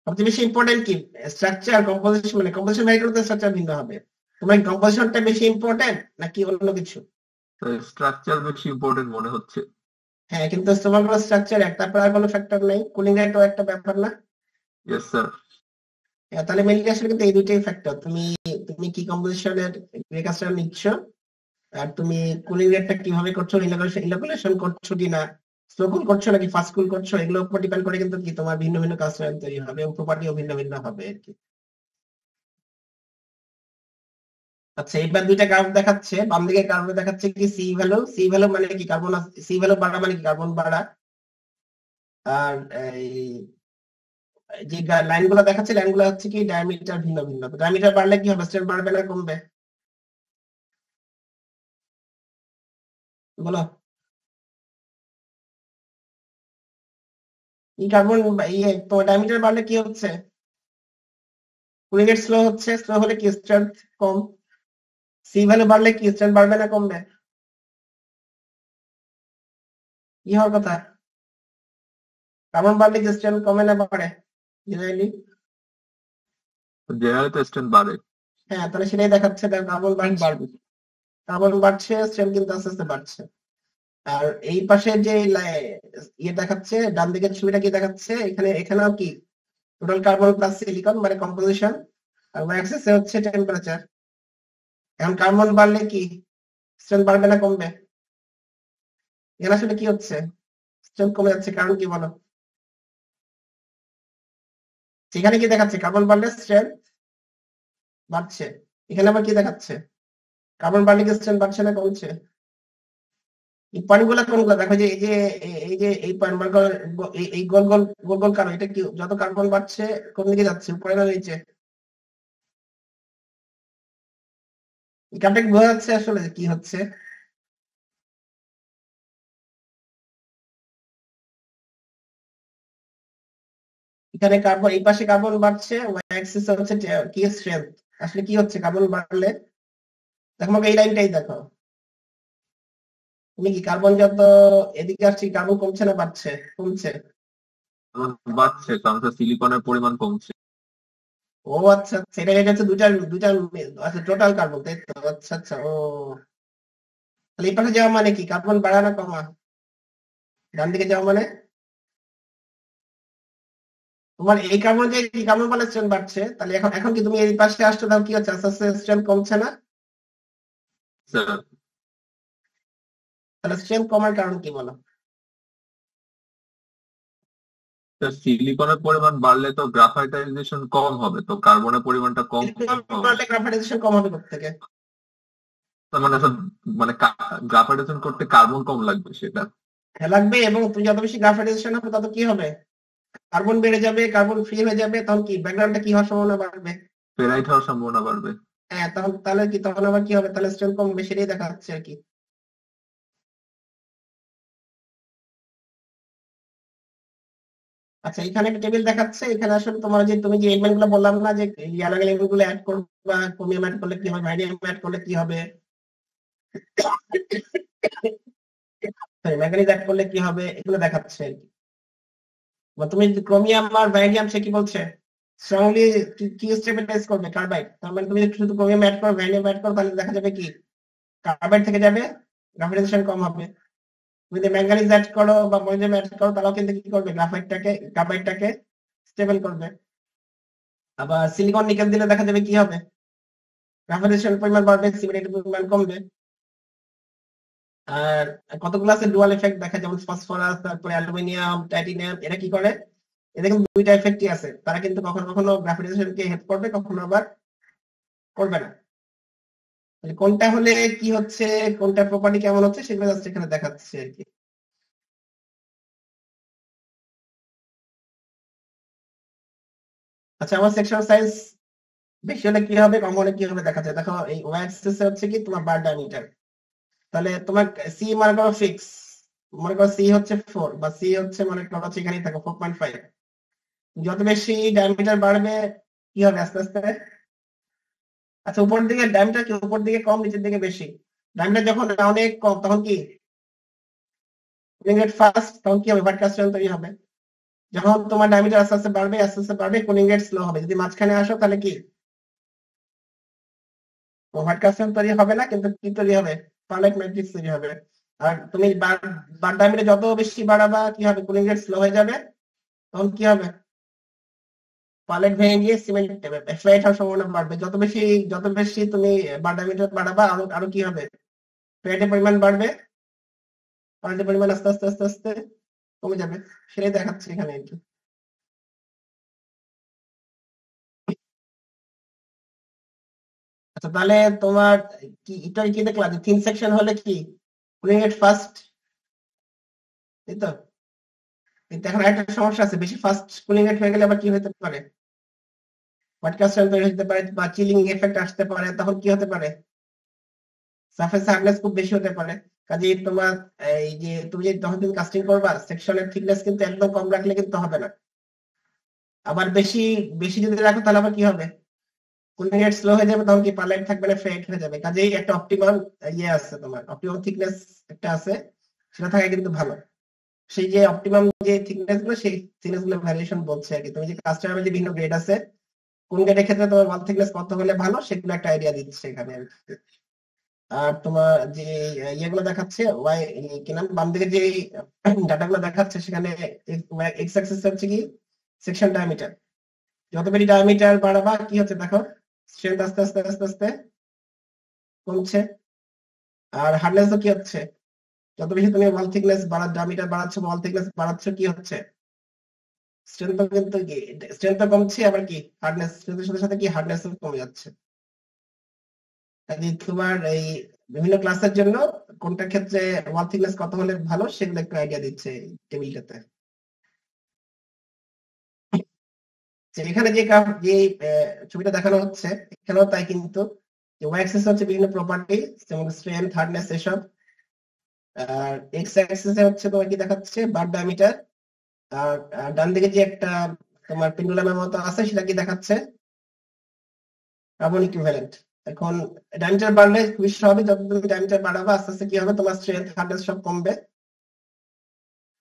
সবচেয়ে বেশি ইম্পর্টেন্ট কি স্ট্রাকচার, কম্পোজিশন? মানে কম্পোজিশন ভ্যারি করলে স্ট্রাকচার ভিন্ন হবে। তোমার কম্পোজিশনটা বেশি ইম্পর্টেন্ট নাকি অন্য কিছু? স্ট্রাকচার বেশি ইম্পর্টেন্ট মনে হচ্ছে। হ্যাঁ, কিন্তু তোমার কোনো স্ট্রাকচার একটা, তারপর আর কোনো ফ্যাক্টর নাই, কুলিং রেটও একটা ব্যাপার না? Yes sir. তাহলে মেনলি আসলে কিন্তু এই দুইটাই ফ্যাক্টর। তুমি কি কম্পোজিশনের রেকাস্টার নিচ্ছ, আর তুমি কুলিং রেটটা কিভাবে করছো, ইনোকুলেশন করছো কিনা, স্লো কুল করছো নাকি ফাস্ট কুল করছো, এগুলোর উপর ডিপেন্ড করে কিন্তু কি তোমার ভিন্ন ভিন্ন কাস্টমার তৈরি হবে এবং প্রপার্টিও ভিন্ন ভিন্ন হবে আর কি। আচ্ছা, এবার দুইটা কার্ভ দেখাচ্ছে, বাম দিকে কার্ভে দেখাচ্ছে কি সি ভ্যালু মানে কি কার্বন, সি ভ্যালু বাড়া মানে কি কার্বন বাড়া। আর এই যে লাইনগুলো দেখাচ্ছে, লাইনগুলো হচ্ছে কি ডায়ামিটার ভিন্ন ভিন্ন। ডায়ামিটার বাড়লে কি হবে, স্ট্রেন্থ বাড়বে না কমবে? বলো। এই কার্বন তোমার ডায়ামিটার বাড়লে কি হচ্ছে? কুলিং রেট স্লো হচ্ছে, স্লো হলে কি স্ট্রেন্থ কম। সি ভ্যালু বাড়লে কি স্ট্রেন্থ বাড়বে না কমবে? কি হওয়ার কথা? কার্বন বাড়লে কি স্ট্রেন্থ কমে না বাড়ে জেনারেলি? জেনারেলি তো স্ট্রেন্থ বাড়ে। হ্যাঁ, তাহলে সেটাই দেখাচ্ছে, কার্বন বাড়বে, কার্বন বাড়ছে, স্ট্রেন্থ কিন্তু আস্তে আস্তে বাড়ছে। আর এই পাশে যে ইয়ে দেখাচ্ছে, ডান দিকের ছবিটা কি দেখাচ্ছে, এখানেও কি টোটাল কার্বন প্লাস সিলিকন মানে কম্পোজিশন, আর ওয়াই অ্যাক্সিসে হচ্ছে টেম্পারেচার। এখন কার্বন বাড়লে কি স্ট্রেন্থ বাড়বে না কমবে? এখানে আসলে কি হচ্ছে, স্ট্রেন্থ কমে যাচ্ছে, কারণ কি বলো? সেখানে কি দেখাচ্ছে, কার্বন বাড়লে স্ট্রেন্থ বাড়ছে, এখানে আবার কি দেখাচ্ছে, কার্বন বাড়লে কি স্ট্রেন্থ বাড়ছে না কমছে? এই পয়েন্ট গুলা কোনগুলো দেখো, যে এই পয়েন্ট এই গোল গোল গোল গোল কারণ এটা কি, যত কার্বন বাড়ছে কোন দিকে যাচ্ছে, উপরে না নিচে? গ্রাফটা কি বোঝা যাচ্ছে আসলে যে কি হচ্ছে? এখানে কার্বন, এই পাশে কার্বন বাড়ছে, ওয়াই অ্যাক্সিস হচ্ছে কি স্ট্রেংথ। আসলে কি হচ্ছে কার্বন বাড়লে? দেখো আমাকে এই লাইনটাই দেখো, তুমি কি কার্বন যত এদিকে আসছে কার্বন কমছে না বাড়ছে? কমছে। বাড়ছে কারণ সিলিকনের পরিমাণ কমছে। ও আচ্ছা আচ্ছা, এটা হচ্ছে দুইটা দুইটা আচ্ছা টোটাল কার্বন, তাই তো? আচ্ছা আচ্ছা, ও তাহলে এই পাশে যাওয়া মানে কি কার্বন বাড়া না কমা? ডান দিকে যাওয়া মানে তোমার এই কার্বন যে কি কার্বন বলে স্ট্রেন্থ বাড়ছে, তাহলে এখন এখন কি তুমি এই পাশে আসছো, তাহলে কি হচ্ছে আস্তে আস্তে স্ট্রেন্থ কমছে না? স্যার তাহলে স্ট্রেন্থ কমার কারণ কি বলো? সিলিকনের পরিমাণ বাড়লে তো গ্রাফাইটাইজেশন কম হবে, তো কার্বনের পরিমাণটা কম হবে। বাড়লে গ্রাফাইটেশন কম হবে কোত্থেকে? তার মানে স্যার, মানে গ্রাফাইটেশন করতে কার্বন কম লাগবে সেটা। হ্যাঁ লাগবে, এবং তুমি যত বেশি গ্রাফাইটেশন হবে তত কি হবে? কার্বন বেড়ে যাবে, কার্বন ফ্রি হয়ে যাবে, তখন কি ব্যাকগ্রাউন্ডে কি হওয়ার সম্ভাবনা বাড়বে? ফেরাইট হওয়ার সম্ভাবনা বাড়বে। হ্যাঁ, তখন তাহলে কি তখন আবার কি হবে? তাহলে স্ট্রেন্থ কম বেশি দেখা যাচ্ছে আর কি। আচ্ছা, এখানে একটা টেবিল দেখাচ্ছে, এখানে আসলে তোমার যে তুমি যে এলিমেন্ট গুলো বললাম না, যে ইয়ালাং এলিমেন্ট গুলো অ্যাড করবা, ক্রোমিয়াম অ্যাড করলে কি হবে, ভাইডিয়াম অ্যাড করলে কি হবে, ম্যাঙ্গানিজ অ্যাড করলে কি হবে, এগুলো দেখাচ্ছে আর কি। বা তুমি যদি ক্রোমিয়াম আর ভাইডিয়াম, সে কি বলছে স্ট্রংলি কি স্টেবিলাইজ করবে? কার্বাইড। তার মানে তুমি যদি শুধু ক্রোমিয়াম অ্যাড করো, ভাইডিয়াম অ্যাড করো, তাহলে দেখা যাবে কি কার্বাইড থেকে যাবে, গ্রাফাইটেশন কম হবে। তুমি যদি ম্যাঙ্গানিজ অ্যাড করো বা মলিবডেনাম অ্যাড করো, তাহলেও কিন্তু কি করবে, গ্রাফাইটটাকে স্টেবল করবে। আবার সিলিকন নিকেল দিলে দেখা যাবে কি হবে, গ্রাফাইটেশন পরিমাণ বাড়বে, সিমেন্টের পরিমাণ কমবে। আর কতগুলো আছে ডুয়াল এফেক্ট দেখা, যেমন ফসফরাস, তারপরে অ্যালুমিনিয়াম, টাইটানিয়াম, এরা কি করে, এদের কিন্তু দুইটা এফেক্টই আছে, তারা কিন্তু কখনো কখনো গ্রাফাইটেশনকে হেল্প করবে, কখনো আবার করবে না। তাহলে কোনটা হলে কি হচ্ছে, কোনটা প্রপার্টি কেমন হচ্ছে, সেগুলো জাস্ট এখানে দেখাচ্ছে আর কি। আচ্ছা, আমার সেকশন সাইজ বেশি হলে কি হবে, কম হলে কি হবে দেখা যায়। দেখো এই ওয়াই অ্যাক্সিস হচ্ছে কি তোমার বার ডায়ামিটার, তাহলে তোমার সি মনে করো ফিক্স, মনে করো সি হচ্ছে 4, বা সি হচ্ছে মনে করো হচ্ছে এখানেই থাকো 4.5। যত বেশি ডায়ামিটার বাড়বে কি হবে আস্তে আস্তে? আচ্ছা, উপর দিকে ডায়ামিটার কি উপর দিকে কম, নিচের দিকে বেশি? ডায়ামিটার যখন অনেক কম তখন কি কুলিং রেট ফাস্ট, তখন কি হবে, হোয়াইট কাস্টেল তৈরি হবে। যখন তোমার ডায়ামিটার আস্তে আস্তে বাড়বে, আস্তে আস্তে বাড়বে, কুলিং রেট স্লো হবে। যদি মাঝখানে আসো তাহলে কি হোয়াইট কাস্টেল তৈরি হবে না, কিন্তু কি তৈরি হবে, পারলেট ম্যাট্রিক্স তৈরি হবে। আর তুমি বার ডায়ামিটার যত বেশি বাড়াবা কি হবে, কুলিং রেট স্লো হয়ে যাবে, তখন কি হবে, পালেট ভেঙে গিয়ে সিমেন্ট ফ্লাইট হওয়ার সম্ভাবনা বাড়বে। যত বেশি তুমি বার ডায়ামিটার বাড়াবা, আরো আরো কি হবে, ফ্লাইটের পরিমাণ বাড়বে, পালেটের পরিমাণ আস্তে আস্তে আস্তে আস্তে কমে যাবে। সেটাই দেখাচ্ছে এখানে আর কি। আচ্ছা, তাহলে তোমার কি এটা কি দেখলাম যে থিন সেকশন হলে কি কুলিং রেট ফাস্ট, তাই তো? কিন্তু এখন একটা সমস্যা আছে, বেশি ফাস্ট কুলিং রেট হয়ে গেলে আবার কি হতে পারে, হোয়াইট কাস্টেল তৈরি হতে পারে, বা চিলিং এফেক্ট আসতে পারে। তখন কি হতে পারে, সারফেস হার্ডনেস খুব বেশি হতে পারে। কাজেই তোমার এই যে তুমি যে যখন তুমি কাস্টিং করবা, সেকশনের থিকনেস কিন্তু একদম কম রাখলে কিন্তু হবে না। আবার বেশি বেশি যদি রাখো তাহলে আবার কি হবে, কুলিং রেট স্লো হয়ে যাবে, তখন কি পারলাইট থাকবে না, ফেড হয়ে যাবে। কাজেই একটা অপটিমাল ইয়ে আছে, তোমার অপটিমাল থিকনেস একটা আছে, সেটা থাকা কিন্তু ভালো। সেই যে অপটিমাম যে থিকনেস গুলো, সেই থিকনেস গুলো ভ্যারিয়েশন বলছে আর কি। তুমি যে কাস্টমারের যে বিভিন্ন গ্রেড আছে, কোন গ্রেডের ক্ষেত্রে তোমার ওয়াল থিকনেস কত হলে ভালো, সেগুলো একটা আইডিয়া দিচ্ছে এখানে আর কি। আর তোমার যে ইয়েগুলো দেখাচ্ছে, ওয়াই কি নাম, বাম দিকে যে ডাটাগুলো দেখাচ্ছে, সেখানে এক্স অ্যাক্সিস হচ্ছে কি সেকশন ডায়ামিটার। যত বেশি ডায়ামিটার বাড়াবা কি হচ্ছে দেখো, স্ট্রেংথ আস্তে আস্তে আস্তে আস্তে কমছে। আর হার্ডনেস কি হচ্ছে, যত বেশি তুমি ওয়াল থিকনেস ডায়ামিটার বাড়াচ্ছ, ওয়াল থিকনেস বাড়াচ্ছ, কি হচ্ছে, স্ট্রেংথ কিন্তু কি স্ট্রেংথ কমছে, আবার কি হার্ডনেস, স্ট্রেংথের সাথে সাথে কি হার্ডনেস কমে যাচ্ছে। কাজে তোমার এই বিভিন্ন ক্লাসের জন্য কোনটা ক্ষেত্রে ওয়াল থিকনেস কত হলে ভালো, সেগুলো একটু আইডিয়া দিচ্ছে এই টেবিলটাতে। যে এখানে যে ছবিটা দেখানো হচ্ছে, এখানেও তাই কিন্তু ওয়াই অ্যাক্সিস হচ্ছে বিভিন্ন প্রপার্টি যেমন স্ট্রেংথ, হার্ডনেস এসব। আর এক্স অ্যাক্সিসে হচ্ছে তোমার কি দেখাচ্ছে বার ডায়ামিটার। আর ডান দিকে যে একটা তোমার পেন্ডুলামের মতো আছে সেটা কি দেখাচ্ছে কার্বন ইকুইভ্যালেন্ট। এখন ডায়ামিটার বাড়লে খুবই স্বাভাবিক, যত তুমি ডায়ামিটার বাড়াবে আস্তে আস্তে কি হবে তোমার স্ট্রেংথ, হার্ডনেস সব কমবে।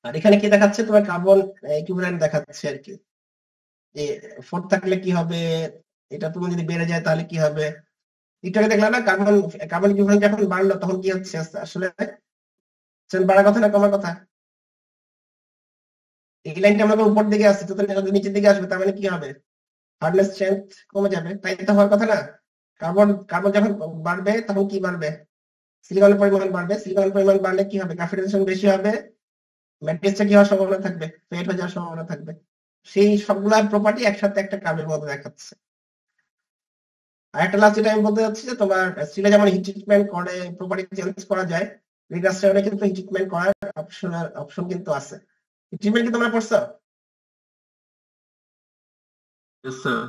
আর এখানে কি দেখাচ্ছে তোমার কার্বন ইকুইভ্যালেন্ট দেখাচ্ছে আর কি, যে 4 থাকলে কি হবে, এটা তুমি যদি বেড়ে যায় তাহলে কি হবে। একটু আগে দেখলাম না কার্বন কার্বন ইকুইভ্যালেন্ট যখন বাড়লো তখন কি হচ্ছে আসলে strength বাড়ার কথা না কমার কথা। এই লাইনটা আমাদের উপর দিকে আসছে, তো তাহলে নিচের দিকে আসবে, তার মানে কি হবে হার্ডনেস, স্ট্রেংথ কমে যাবে, তাই তো হওয়ার কথা না। কার্বন কার্বন যখন বাড়বে তখন কি বাড়বে, সিলিকনের পরিমাণ বাড়বে। সিলিকনের পরিমাণ বাড়লে কি হবে, গ্রাফিটেশন বেশি হবে, ম্যাট্রিক্সটা কি হওয়ার সম্ভাবনা থাকবে, ফেড হয়ে যাওয়ার সম্ভাবনা থাকবে। সেই সবগুলা প্রপার্টি একসাথে একটা কার্বের মধ্যে দেখাচ্ছে। আর একটা লাস্ট যেটা আমি বলতে চাচ্ছি যে তোমার স্টিলে যেমন হিট ট্রিটমেন্ট করে প্রপার্টি চেঞ্জ করা যায়, রিগাস্টারে কিন্তু হিট ট্রিটমেন্ট করার অপশন কিন্তু আছে। হিট ট্রিটমেন্ট কি তোমরা পড়ছো? Yes sir.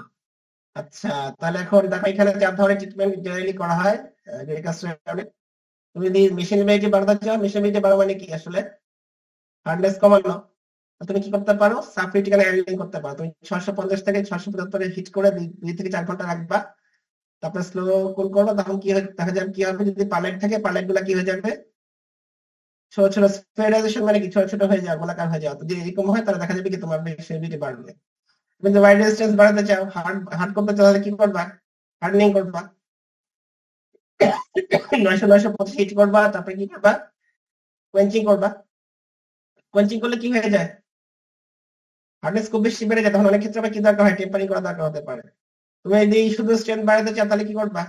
আচ্ছা, তাহলে এখন দেখো এখানে 4 ধরনের ট্রিটমেন্ট জেনারেলি করা হয় রিগাস্টারে। তুমি যদি মেশিনাবিলিটি বাড়াতে চাও, মেশিনাবিলিটি বাড়া মানে কি আসলে হার্ডনেস কমানো। তুমি কি করতে পারো, সাবক্রিটিক্যাল অ্যানিলিং করতে পারো। তুমি 650 থেকে 675 হিট করে 2 থেকে 4 ঘন্টা রাখবা, তারপরে স্লো কুল করবা। তখন কি দেখা যাবে কি হবে, যদি পালেট থাকে পালেট গুলা কি হয়ে যাবে ছোট ছোট স্ফেরাইজেশন, মানে কি ছোট ছোট হয়ে যাবে, গোলাকার হয়ে যাবে। যদি এরকম হয় তাহলে দেখা যাবে কি তোমার মেশিনাবিলিটি বাড়বে। তুমি যদি ওয়াইড রেজিস্ট্যান্স বাড়াতে চাও, হার্ড হার্ড করতে চাও, তাহলে কি করবা, হার্ডনিং করবা। 900 925 হিট করবা, তারপরে কি করবা, কোয়েঞ্চিং করবা। কোয়েঞ্চিং করলে কি হয়ে যায়, হার্ডনেস খুব বেশি বেড়ে যায়, তখন অনেক ক্ষেত্রে আবার কি দরকার হয়, টেম্পারিং করা দরকার হতে পারে। তুমি যদি শুধু স্ট্রেংথ বাড়াতে চাও তাহলে কি করবা,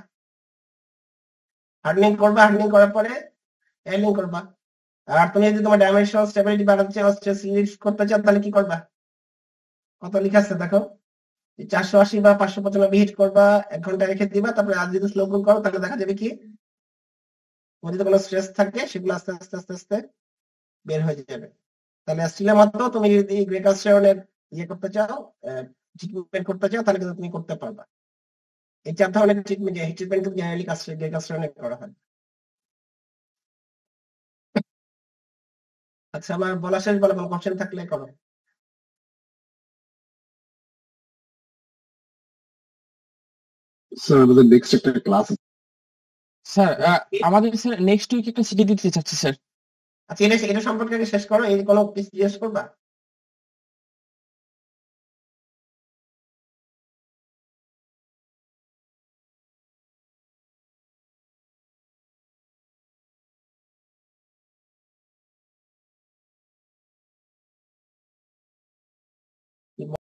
হার্ডনিং করবা, হার্ডনিং করার পরে এয়ারলিং করবা। আর তুমি যদি তোমার ডাইমেনশনাল স্টেবিলিটি বাড়াতে চাও, স্ট্রেস রিলিজ করতে চাও, তাহলে কি করবা, কত লেখা আছে দেখো, 480 বা 595 হিট করবা, 1 ঘন্টা রেখে দিবা। তারপরে আজ যদি স্লো কুল করো তাহলে দেখা যাবে কি তোমার যদি কোনো স্ট্রেস থাকে সেগুলো আস্তে আস্তে আস্তে আস্তে বের হয়ে যাবে। তাহলে স্টিলের মতো তুমি যদি গ্রেকাস্টনের ইয়ে করতে চাও, ট্রিটমেন্ট করতে চাও, তাহলে কিন্তু তুমি করতে পারবা। এই 4 ধরনের ট্রিটমেন্ট কিন্তু জেনারেলি গ্রেকাস্টনে করা হয়। আচ্ছা, আমার বলা শেষ, বলো কোনো কোশ্চেন থাকলে করো। স্যার আমাদের নেক্সট একটা ক্লাস। স্যার আমাদের স্যার নেক্সট উইক একটা সিটি দিতে চাচ্ছি স্যার। আচ্ছা, এটা সম্পর্কে আগে শেষ করো, এই কোনো কিছু জিজ্ঞেস করবা।